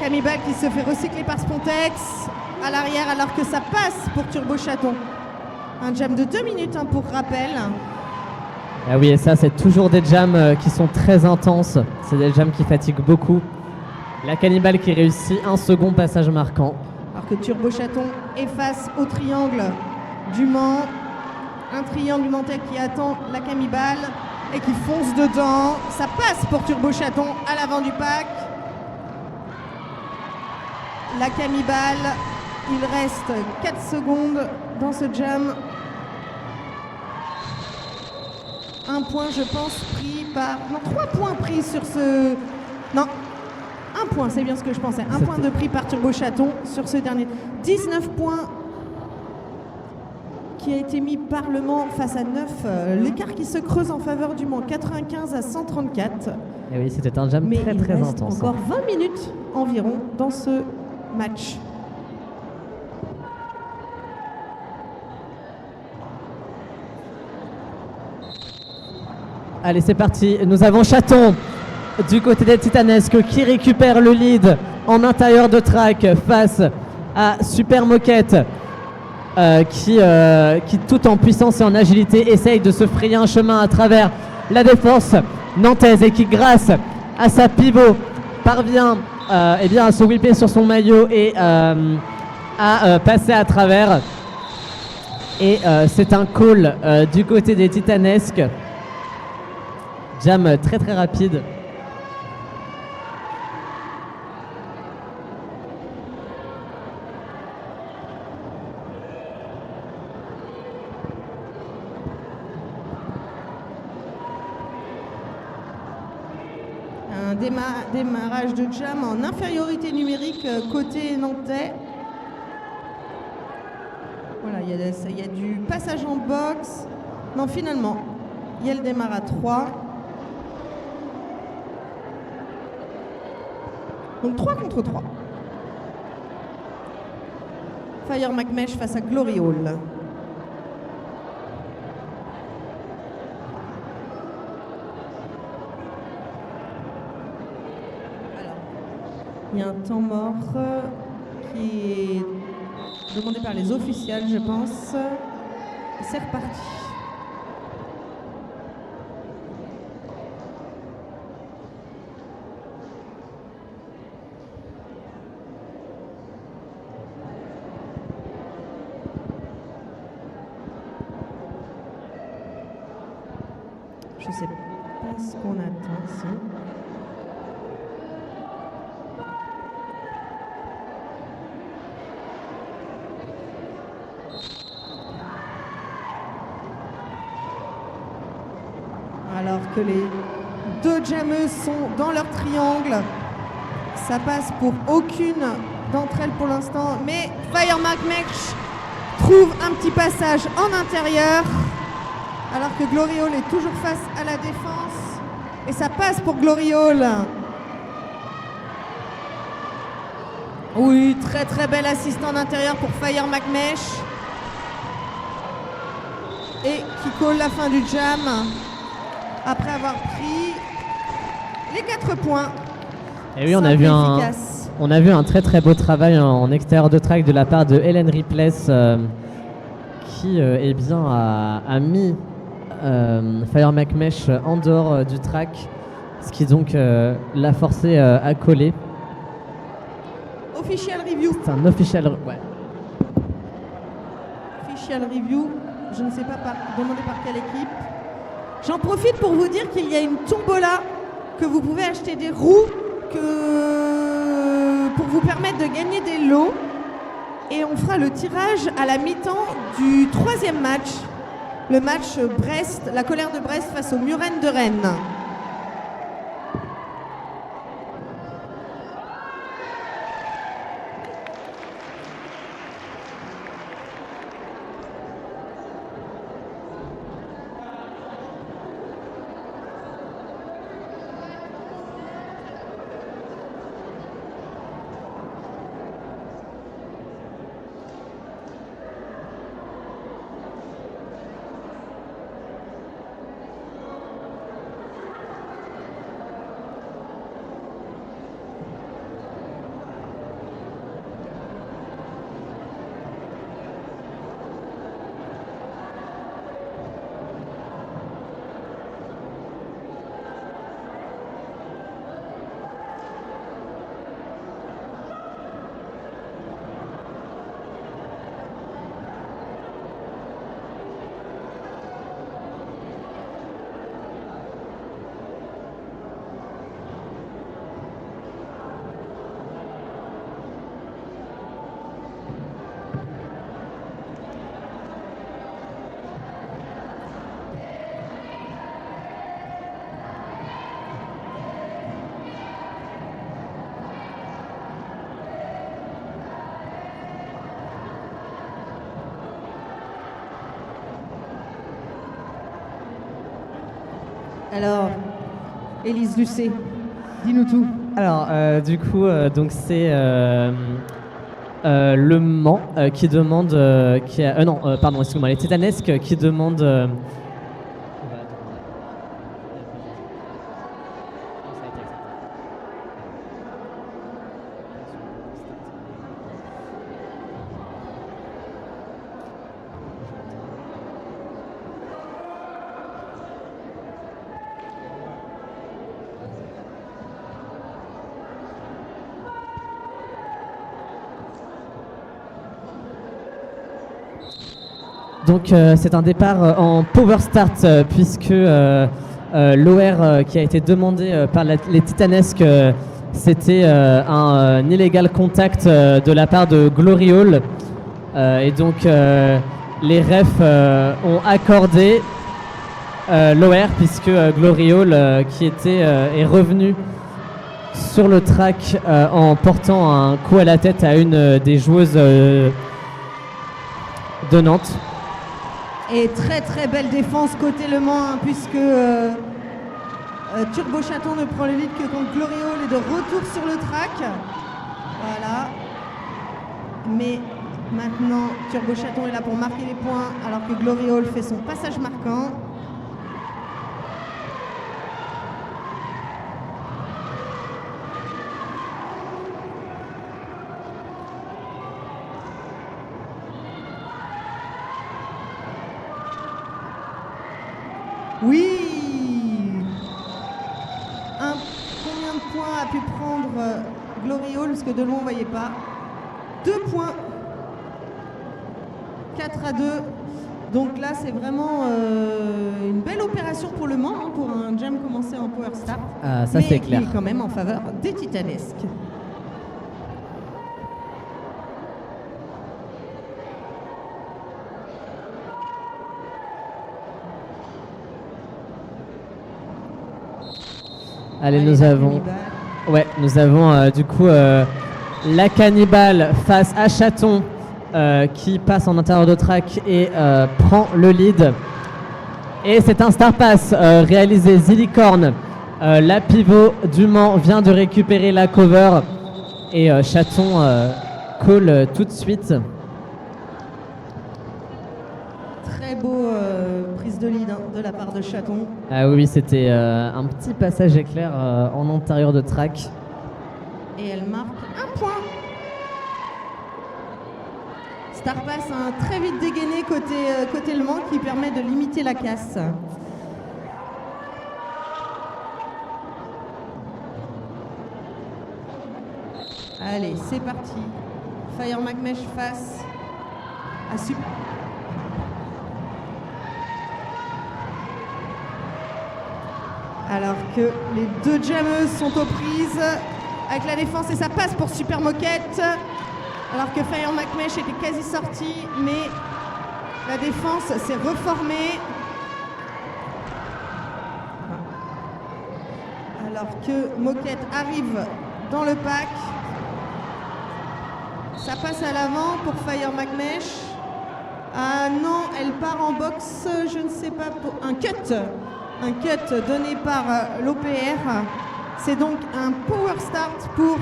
Camibal qui se fait recycler par Spontex à l'arrière alors que ça passe pour Turbo Chaton. Un jam de 2 minutes hein, pour rappel. Ah oui, et ça, c'est toujours des jams qui sont très intenses. C'est des jams qui fatiguent beaucoup. La Cannibal qui réussit un second passage marquant. Alors que Turbo Chaton est face au triangle du Mans. Un triangle nantais qui attend la Camibal et qui fonce dedans. Ça passe pour Turbo Chaton à l'avant du pack. La Camibal, il reste 4 secondes dans ce jam. Un point, je pense, pris par... Non, 3 points pris sur ce... Non, 1 point, c'est bien ce que je pensais. Un point de prix par Turbo Chaton sur ce dernier. 19 points qui a été mis par Le Mans face à 9. L'écart qui se creuse en faveur du Mans, 95 à 134. Et oui, c'était un jam très très intense. Encore 20 minutes environ dans ce match. Allez, c'est parti. Nous avons Chaton du côté des Titanesques qui récupère le lead en intérieur de track face à Super Moquette qui tout en puissance et en agilité essaye de se frayer un chemin à travers la défense nantaise et qui, grâce à sa pivot, parvient eh bien, à se whipper sur son maillot et à passer à travers. Et c'est un call du côté des Titanesques. Jam très très rapide. Un démarrage de jam en infériorité numérique côté nantais. Voilà, il y a du passage en box. Non, finalement, il y a le démarre à 3. Donc 3 contre 3. Fire McMesh face à Glory Hall. Alors, il y a un temps mort qui est demandé par les officiels, je pense. C'est reparti. Je sais pas ce qu'on attend ici. Alors que les deux jammeuses sont dans leur triangle, ça passe pour aucune d'entre elles pour l'instant. Mais Fire McMesh trouve un petit passage en intérieur. Alors que Glory Hall est toujours face à la défense. Et ça passe pour Glory Hall. Oui, très très belle assist en intérieur pour Fire McMesh. Et qui colle la fin du jam après avoir pris les 4 points. Et oui, on a vu un très très beau travail en extérieur de track de la part de Hélène Ripley qui eh bien, a mis Fire McMesh en dehors du track, ce qui donc l'a forcé à coller. Official review. C'est un official, ouais. Official review, je ne sais pas demandé par quelle équipe. J'en profite pour vous dire qu'il y a une tombola, que vous pouvez acheter des roues pour vous permettre de gagner des lots. Et on fera le tirage à la mi-temps du 3e match. Le match Brest, la colère de Brest face aux Murennes de Rennes. Alors, Élise Lucet, dis-nous tout. Alors, du coup, donc c'est le Mans qui demande, pardon, excuse-moi, les Titanesques qui demandent. Donc c'est un départ en power start puisque l'OR qui a été demandé par les Titanesques, c'était un illégal contact de la part de Glory Hall et donc les refs ont accordé l'OR puisque Glory Hall qui est revenu sur le track en portant un coup à la tête à une des joueuses de Nantes. Et très très belle défense côté Le Mans, hein, puisque Turbo Chaton ne prend le lead que quand Glory Hall est de retour sur le track. Voilà. Mais maintenant, Turbo Chaton est là pour marquer les points, alors que Glory Hall fait son passage marquant. Oui. Combien de points a pu prendre Glory Hall, parce que de loin on ne voyait pas. 2 points. 4-2. Donc là c'est vraiment une belle opération pour Le Mans, hein, pour un jam commencé en power start. Ah, ça c'est clair. Mais qui est quand même en faveur des Titanesques. Allez, nous avons du coup La Cannibale face à Chaton qui passe en intérieur de track et prend le lead. Et c'est un Star Pass réalisé Zillicorn. La pivot du Mans vient de récupérer la cover et Chaton call tout de suite. Très beau prise de lead de la part de Chaton. Ah oui, c'était un petit passage éclair en intérieur de track. Et elle marque un point. Star Pass a très vite dégainé côté Le Mans qui permet de limiter la casse. Allez, c'est parti. Fire McMesh face à Super. Alors que les deux jammeuses sont aux prises avec la défense et ça passe pour Super Moquette. Alors que Fire McMesh était quasi sorti, mais la défense s'est reformée. Alors que Moquette arrive dans le pack. Ça passe à l'avant pour Fire McMesh. Ah non, elle part en boxe, je ne sais pas, pour un cut. Un cut donné par l'OPR. C'est donc un power start pour...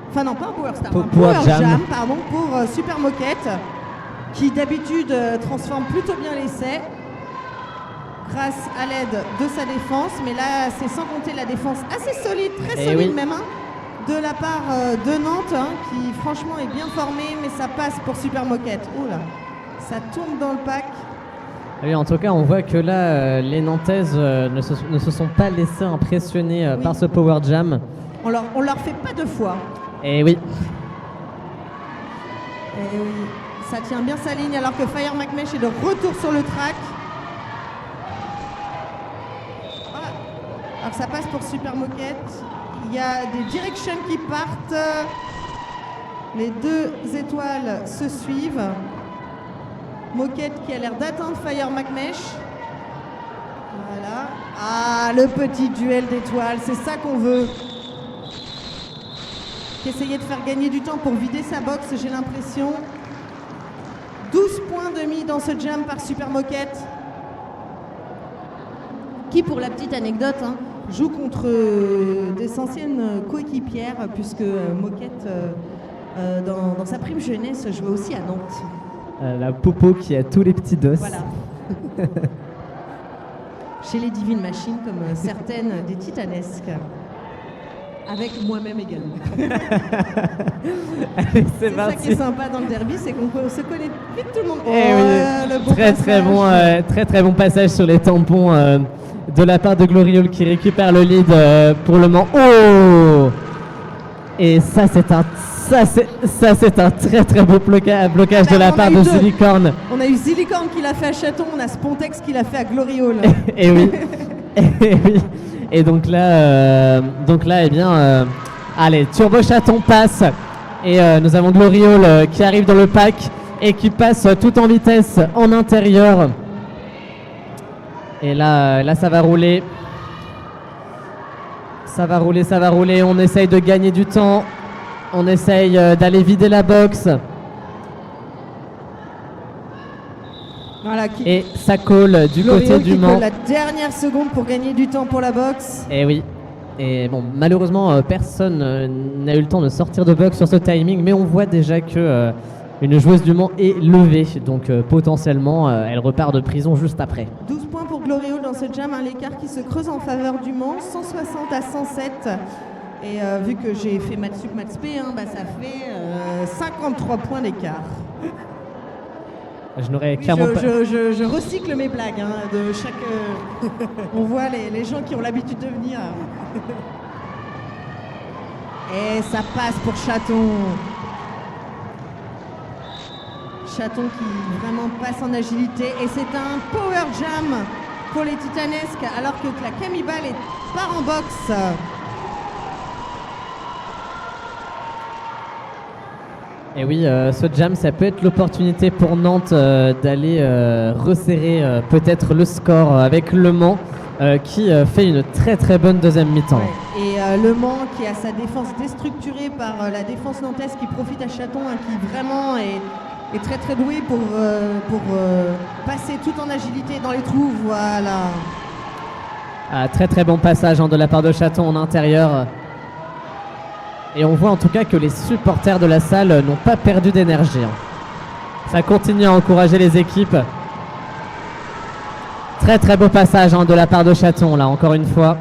Enfin non, pas un power start, un power jam pardon, pour Super Moquette, qui d'habitude transforme plutôt bien l'essai grâce à l'aide de sa défense. Mais là, c'est sans compter la défense assez solide, très solide même, hein, de la part de Nantes, hein, qui franchement est bien formée, mais ça passe pour Super Moquette. Oh là, ça tourne dans le pack. Oui, en tout cas, on voit que là, les Nantaises ne se sont pas laissées impressionner par ce power jam. On leur fait pas deux fois. Et oui. Et oui, ça tient bien sa ligne alors que Fire McMesh est de retour sur le track. Voilà. Alors ça passe pour Super Moquette. Il y a des directions qui partent. Les deux étoiles se suivent. Moquette qui a l'air d'atteindre Fire McMesh. Voilà. Ah, le petit duel d'étoiles, c'est ça qu'on veut. Qui essayait de faire gagner du temps pour vider sa boxe, j'ai l'impression. 12 points de mis dans ce jam par Super Moquette. Qui, pour la petite anecdote, hein, joue contre des anciennes coéquipières, puisque Moquette, dans sa prime jeunesse, jouait aussi à Nantes. La Popo qui a tous les petits dos. Voilà. Chez les Divine Machines, comme certaines des titanesques. Avec moi-même également. C'est ça qui est sympa dans le derby, c'est qu'on se connaît vite tout le monde. Le bon très bon passage sur les tampons de la part de Gloriole qui récupère le lead pour le Mans. Oh! Et ça c'est un très beau blocage de la part de Zillicorn. On a eu Zillicorn qui l'a fait à Chaton, on a Spontex qui l'a fait à Gloriole. Et oui. Et oui. Et donc là, eh bien, allez, Turbo Chaton passe et nous avons Gloriole qui arrive dans le pack et qui passe tout en vitesse en intérieur. Et là, ça va rouler. Ça va rouler. On essaye de gagner du temps. On essaye d'aller vider la box. Voilà, et ça colle du côté du Mans. La dernière seconde pour gagner du temps pour la boxe. Et oui. Et bon, malheureusement, personne n'a eu le temps de sortir de box sur ce timing, mais on voit déjà que une joueuse du Mans est levée. Donc potentiellement, elle repart de prison juste après. 12 points pour Gloriole dans ce jam, l'écart qui se creuse en faveur du Mans, 160 à 107. Et vu que j'ai fait maths sup, maths spé, hein, ça fait 53 points d'écart. Je n'aurais clairement pas... Je recycle mes blagues, hein, de chaque... on voit les gens qui ont l'habitude de venir. Et ça passe pour Chaton. Chaton qui vraiment passe en agilité. Et c'est un power jam pour les titanesques, alors que la Cannibale part en boxe. Et oui, ce jam, ça peut être l'opportunité pour Nantes d'aller resserrer peut-être le score avec Le Mans qui fait une très bonne deuxième mi-temps. Ouais. Et Le Mans qui a sa défense déstructurée par la défense nantaise qui profite à Chaton, hein, qui vraiment est très très doué pour passer tout en agilité dans les trous. Voilà. Très très bon passage de la part de Chaton en intérieur. Et on voit en tout cas que les supporters de la salle n'ont pas perdu d'énergie. Ça continue à encourager les équipes. Très très beau passage de la part de Chaton là, encore une fois.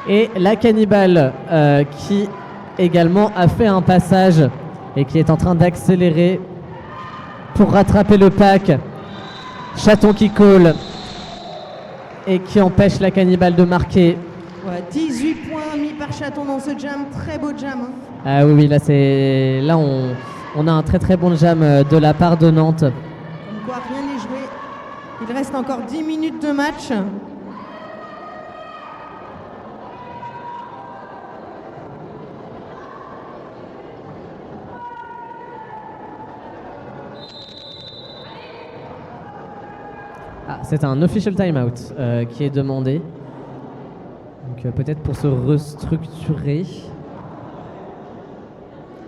Et la Cannibale qui également a fait un passage et qui est en train d'accélérer pour rattraper le pack. Chaton qui colle et qui empêche la Cannibale de marquer. Ouais, 18 points mis par Chaton dans ce jam, très beau jam. Hein. Ah oui, là on a un très très bon jam de la part de Nantes. Comme quoi rien n'est joué. Il reste encore 10 minutes de match. C'est un official timeout qui est demandé. Donc peut-être pour se restructurer.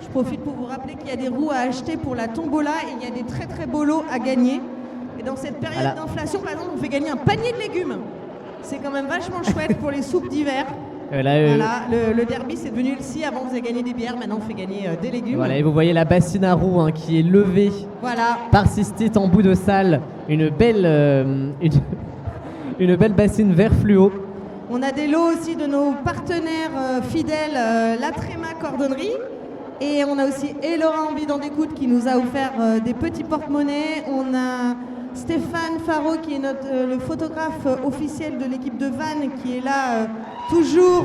Je profite pour vous rappeler qu'il y a des roues à acheter pour la tombola et il y a des très très beaux lots à gagner. Et dans cette période d'inflation, par exemple, on fait gagner un panier de légumes. C'est quand même vachement chouette pour les soupes d'hiver. Voilà, le derby c'est devenu le si. Avant on faisait gagner des bières, maintenant on fait gagner des légumes. Voilà, et vous voyez la bassine à roues qui est levée par Sistit en bout de salle. Une belle bassine vert fluo. On a des lots aussi de nos partenaires fidèles, la Tréma Cordonnerie. Et on a aussi Laurent Bidon d'écoute qui nous a offert des petits porte-monnaies. On a Stéphane Faro qui est le photographe officiel de l'équipe de Vannes qui est là toujours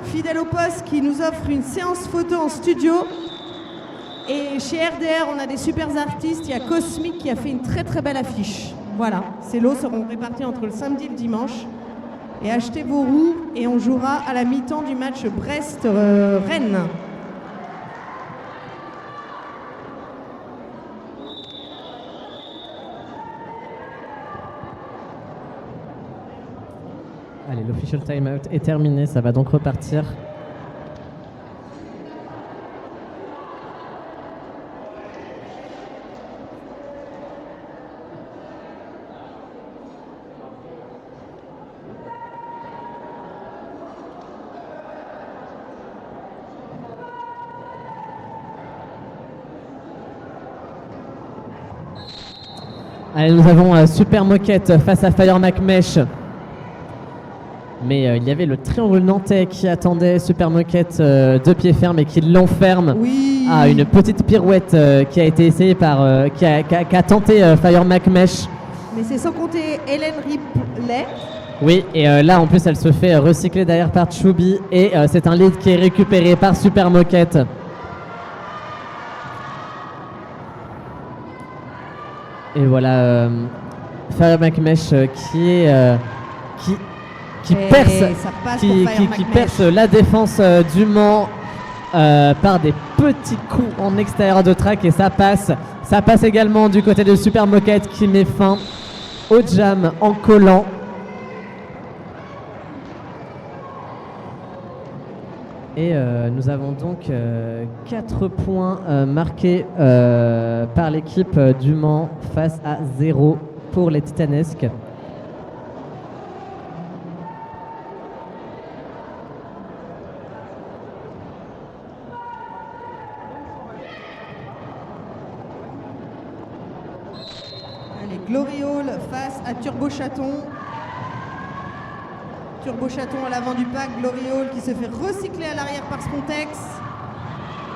fidèle au poste, qui nous offre une séance photo en studio. Et chez RDR, on a des super artistes. Il y a Cosmic qui a fait une très très belle affiche. Voilà, ces lots seront répartis entre le samedi et le dimanche. Et achetez vos roues et on jouera à la mi-temps du match Brest-Rennes. Allez, l'official timeout est terminé, ça va donc repartir. Allez, nous avons Super Moquette face à Fire McMesh. Mais il y avait le triangle nantais qui attendait Super Moquette de pied ferme et qui l'enferme. Oui. Une petite pirouette qui a été essayée par qui a tenté Fire McMesh. Mais c'est sans compter Hélène Ripley. Oui, et là en plus elle se fait recycler derrière par Choubi et c'est un lead qui est récupéré par Super Moquette. Et voilà Fire McMesh qui perce la défense du Mans par des petits coups en extérieur de track et ça passe également du côté de Super Moquette qui met fin au jam en collant. Et nous avons donc 4 points marqués par l'équipe du Mans face à 0 pour les Titanesques. Glory Hall face à Turbo Chaton. Turbo Chaton à l'avant du pack. Glory Hall qui se fait recycler à l'arrière par Spontex.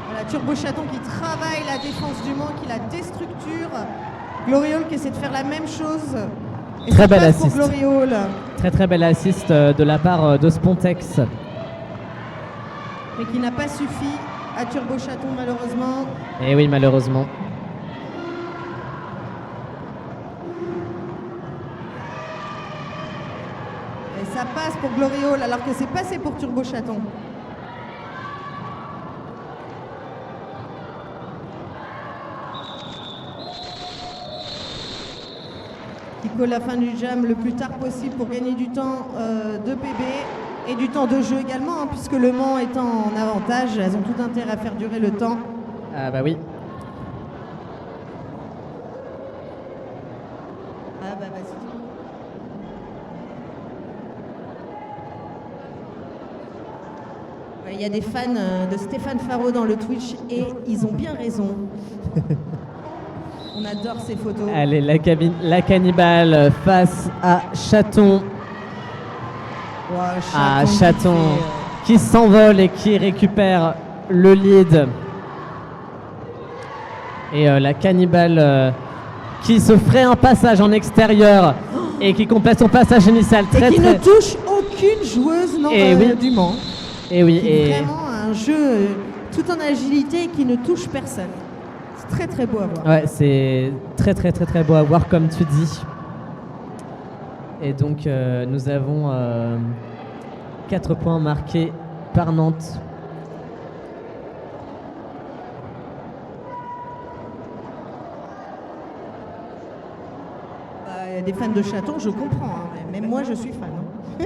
Voilà, Turbo Chaton qui travaille la défense du Mans, qui la déstructure. Glory Hall qui essaie de faire la même chose. Et très belle assist. Glory Hall. Très très belle assist de la part de Spontex. Mais qui n'a pas suffi à Turbo Chaton malheureusement. Et oui, malheureusement. Ça passe pour Glory Hall alors que c'est passé pour Turbo Chaton. Qui colle la fin du jam le plus tard possible pour gagner du temps de PB et du temps de jeu également, hein, puisque Le Mans étant en avantage, elles ont tout intérêt à faire durer le temps. Ah bah oui. Ah bah vas-y. Il y a des fans de Stéphane Faro dans le Twitch et ils ont bien raison. On adore ces photos. Allez, la cannibale face à Chaton. Wow, Chaton qui s'envole et qui récupère le lead. Et la cannibale qui se ferait un passage en extérieur et qui complète son passage initial et qui ne touche aucune joueuse du Mans. Et oui, et vraiment un jeu tout en agilité qui ne touche personne. C'est très très beau à voir. Ouais, c'est très beau à voir comme tu dis. Et donc nous avons 4 points marqués par Nantes. Il y a des fans de Chaton, je comprends. Hein. Même moi, je suis fan. Hein.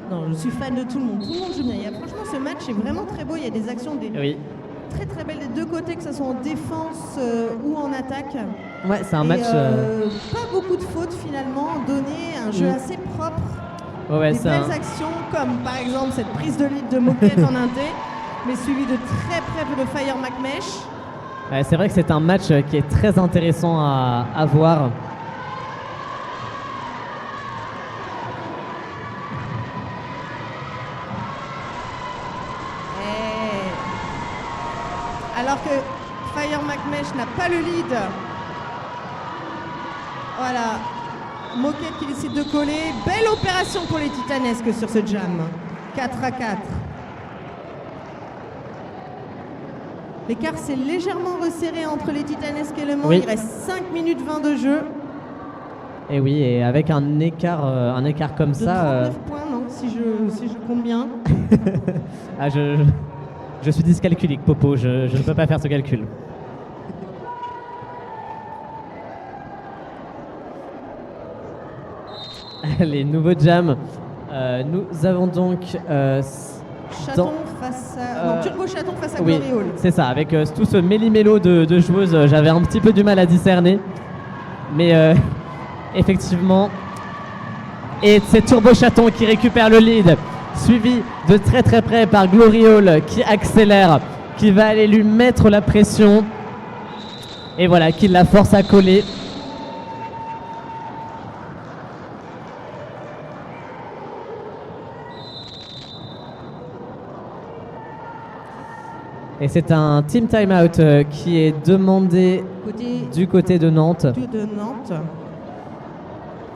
Non, je suis fan de tout le monde. Tout le monde joue bien. Franchement, ce match est vraiment très beau. Il y a des actions très très belles des deux côtés, que ce soit en défense ou en attaque. Ouais, c'est un match... Pas beaucoup de fautes finalement, donné un jeu assez propre. Ouais, des belles actions comme par exemple cette prise de lead de Moquette en inté, mais suivi de très près de Fire McMesh. Ouais, c'est vrai que c'est un match qui est très intéressant à voir. Alors que Fire McMesh n'a pas le lead. Voilà. Moquette qui décide de coller. Belle opération pour les Titanesques sur ce jam. 4-4. L'écart s'est légèrement resserré entre les Titanesques et Le Mans. Oui. Il reste 5 minutes 20 de jeu. Et oui, et avec un écart comme de ça... 39 points, non, si je compte bien. Ah, je suis dyscalculique, Popo, je ne peux pas faire ce calcul. Les nouveaux jams. Nous avons donc... Chaton face à... Turbo Chaton face à oui, Glory Hall. c'est ça, avec tout ce méli-mélo de joueuses, j'avais un petit peu du mal à discerner. Mais effectivement... Et c'est Turbo Chaton qui récupère le lead, suivi de très près par Glory Hall qui accélère, qui va aller lui mettre la pression. Et voilà, qui la force à coller. Et c'est un team timeout qui est demandé du côté de Nantes.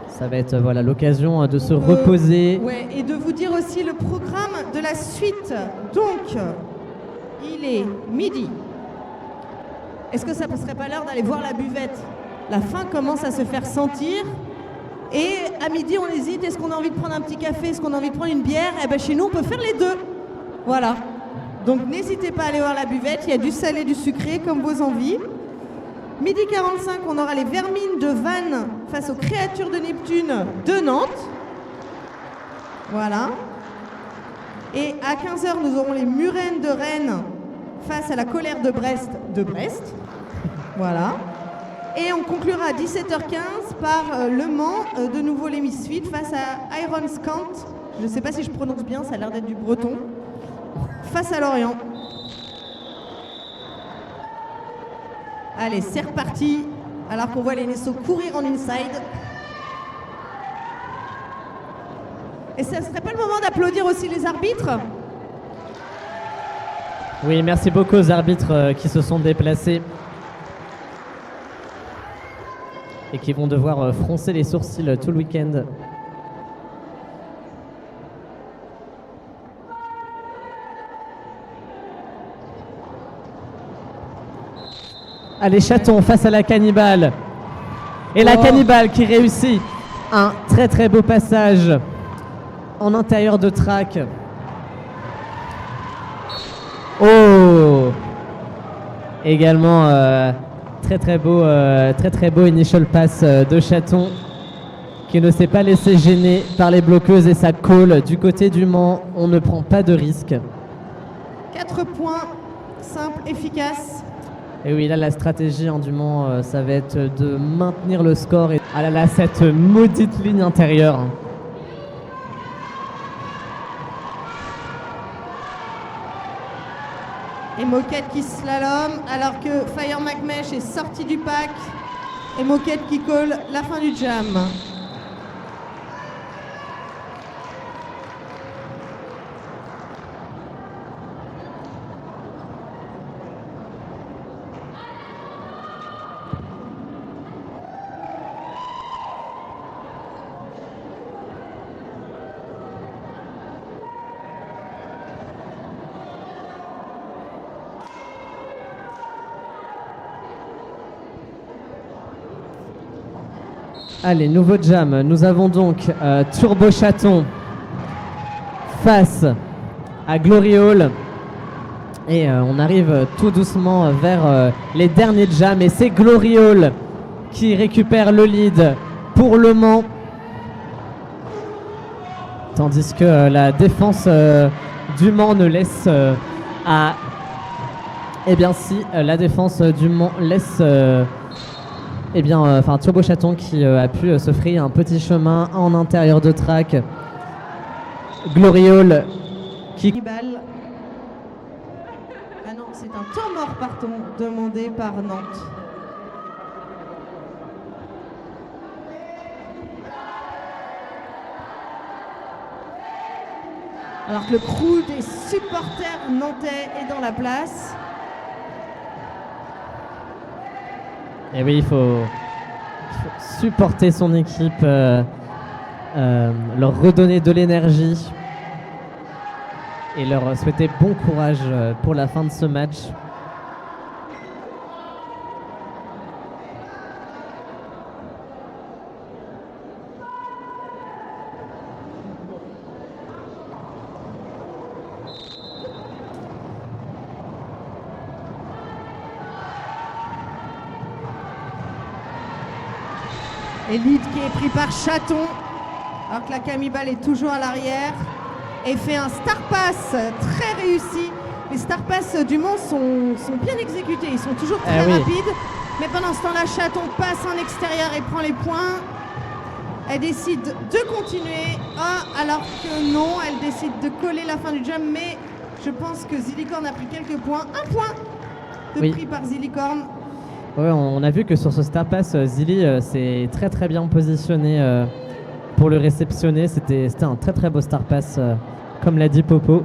Ça va être l'occasion de se reposer. Ouais, et de vous dire aussi le programme de la suite. Donc, il est midi. Est-ce que ça ne serait pas l'heure d'aller voir la buvette? La faim commence à se faire sentir. Et à midi, on hésite. Est-ce qu'on a envie de prendre un petit café? Est-ce qu'on a envie de prendre une bière? Eh ben, chez nous, on peut faire les deux. Voilà. Donc, n'hésitez pas à aller voir la buvette. Il y a du salé, du sucré, comme vos envies. Midi 45, on aura les Vermines de Vannes face aux Créatures de Neptune de Nantes. Voilà. Et à 15h, nous aurons les Murennes de Rennes face à la Colère de Brest de Brest. Voilà. Et on conclura à 17h15 par Le Mans, de nouveau les Misfits face à Iron Scant. Je ne sais pas si je prononce bien, ça a l'air d'être du breton. Face à Lorient. Allez, c'est reparti, alors qu'on voit les Nesso courir en inside. Et ça ne serait pas le moment d'applaudir aussi les arbitres? Oui, merci beaucoup aux arbitres qui se sont déplacés et qui vont devoir froncer les sourcils tout le week-end. Allez, Chaton face à la cannibale. Et la cannibale qui réussit un très beau passage en intérieur de track. Oh! Également très beau initial pass de Chaton. qui ne s'est pas laissé gêner par les bloqueuses et ça colle. Du côté du Mans, on ne prend pas de risque. 4 points, simple, efficace. Et oui, là, la stratégie du Mans, ça va être de maintenir le score. Et ah là là, cette maudite ligne intérieure. Et Moquette qui slalom alors que Fire McMesh est sorti du pack. Et Moquette qui colle la fin du jam. Allez, nouveau jam. Nous avons donc Turbo Chaton face à Glory Hall. Et on arrive tout doucement vers les derniers jams. Et c'est Glory Hall qui récupère le lead pour le Mans. Tandis que la défense du Mans ne laisse à... Eh bien si, la défense du Mans laisse... Eh bien, Turbo Chaton qui a pu se frayer un petit chemin en intérieur de track. Glory Hall qui... Ah non, c'est un temps mort, pardon, demandé par Nantes. Alors que le crew des supporters nantais est dans la place. Et oui, il faut supporter son équipe, leur redonner de l'énergie et leur souhaiter bon courage pour la fin de ce match. Et lead qui est pris par Chaton, alors que la Camibale est toujours à l'arrière. Et fait un star pass très réussi. Les star pass du Mans sont bien exécutés, ils sont toujours très rapides. Mais pendant ce temps-là, Chaton passe en extérieur et prend les points. Elle décide de continuer. Alors que non, elle décide de coller la fin du jump. Mais je pense que Zillicorn a pris quelques points. Un point de prix par Zillicorn. Ouais, on a vu que sur ce Star Pass, Zilly s'est très très bien positionné pour le réceptionner. C'était un très très beau Star Pass, comme l'a dit Popo.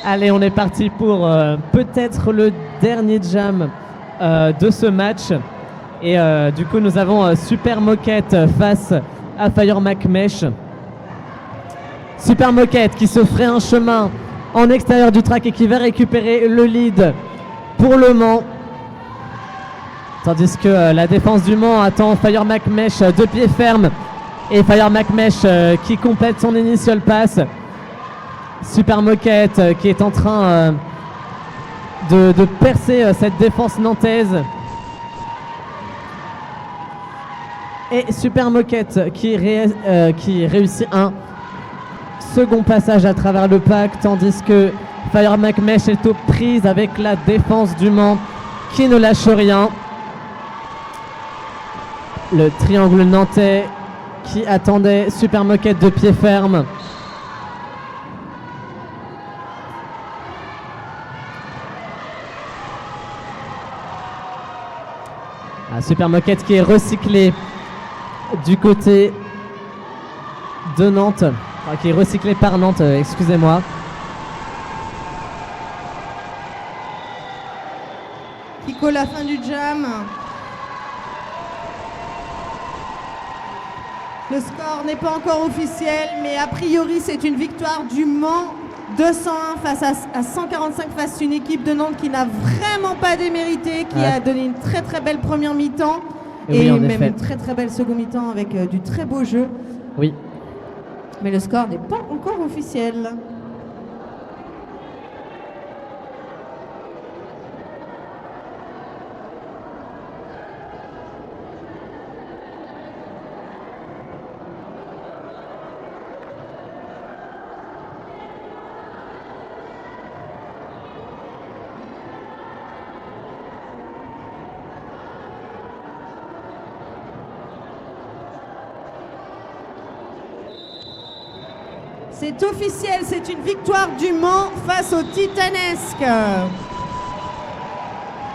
Allez, on est parti pour peut-être le dernier jam de ce match. Et du coup, nous avons Super Moquette face à Fire McMesh. Super Moquette qui se ferait un chemin en extérieur du track et qui va récupérer le lead pour le Mans. Tandis que la défense du Mans attend Fire McMesh de pied ferme. Et Fire McMesh qui complète son initial pass. Super Moquette qui est en train de percer cette défense nantaise. Et Super Moquette qui réussit un second passage à travers le pack, tandis que Fire McMesh est aux prises avec la défense du Mans qui ne lâche rien. Le triangle nantais qui attendait Super Moquette de pied ferme. Super Moquette qui est recyclé du côté de Nantes, enfin, qui est recyclé par Nantes, excusez-moi. Qui colle la fin du jam. Le score n'est pas encore officiel, mais a priori c'est une victoire du Mans. 201 face à 145 face à une équipe de Nantes qui n'a vraiment pas démérité, qui a donné une très très belle première mi-temps et oui, même une très très belle seconde mi-temps avec du très beau jeu. Oui. Mais le score n'est pas encore officiel. C'est officiel, c'est une victoire du Mans face au Titanesque.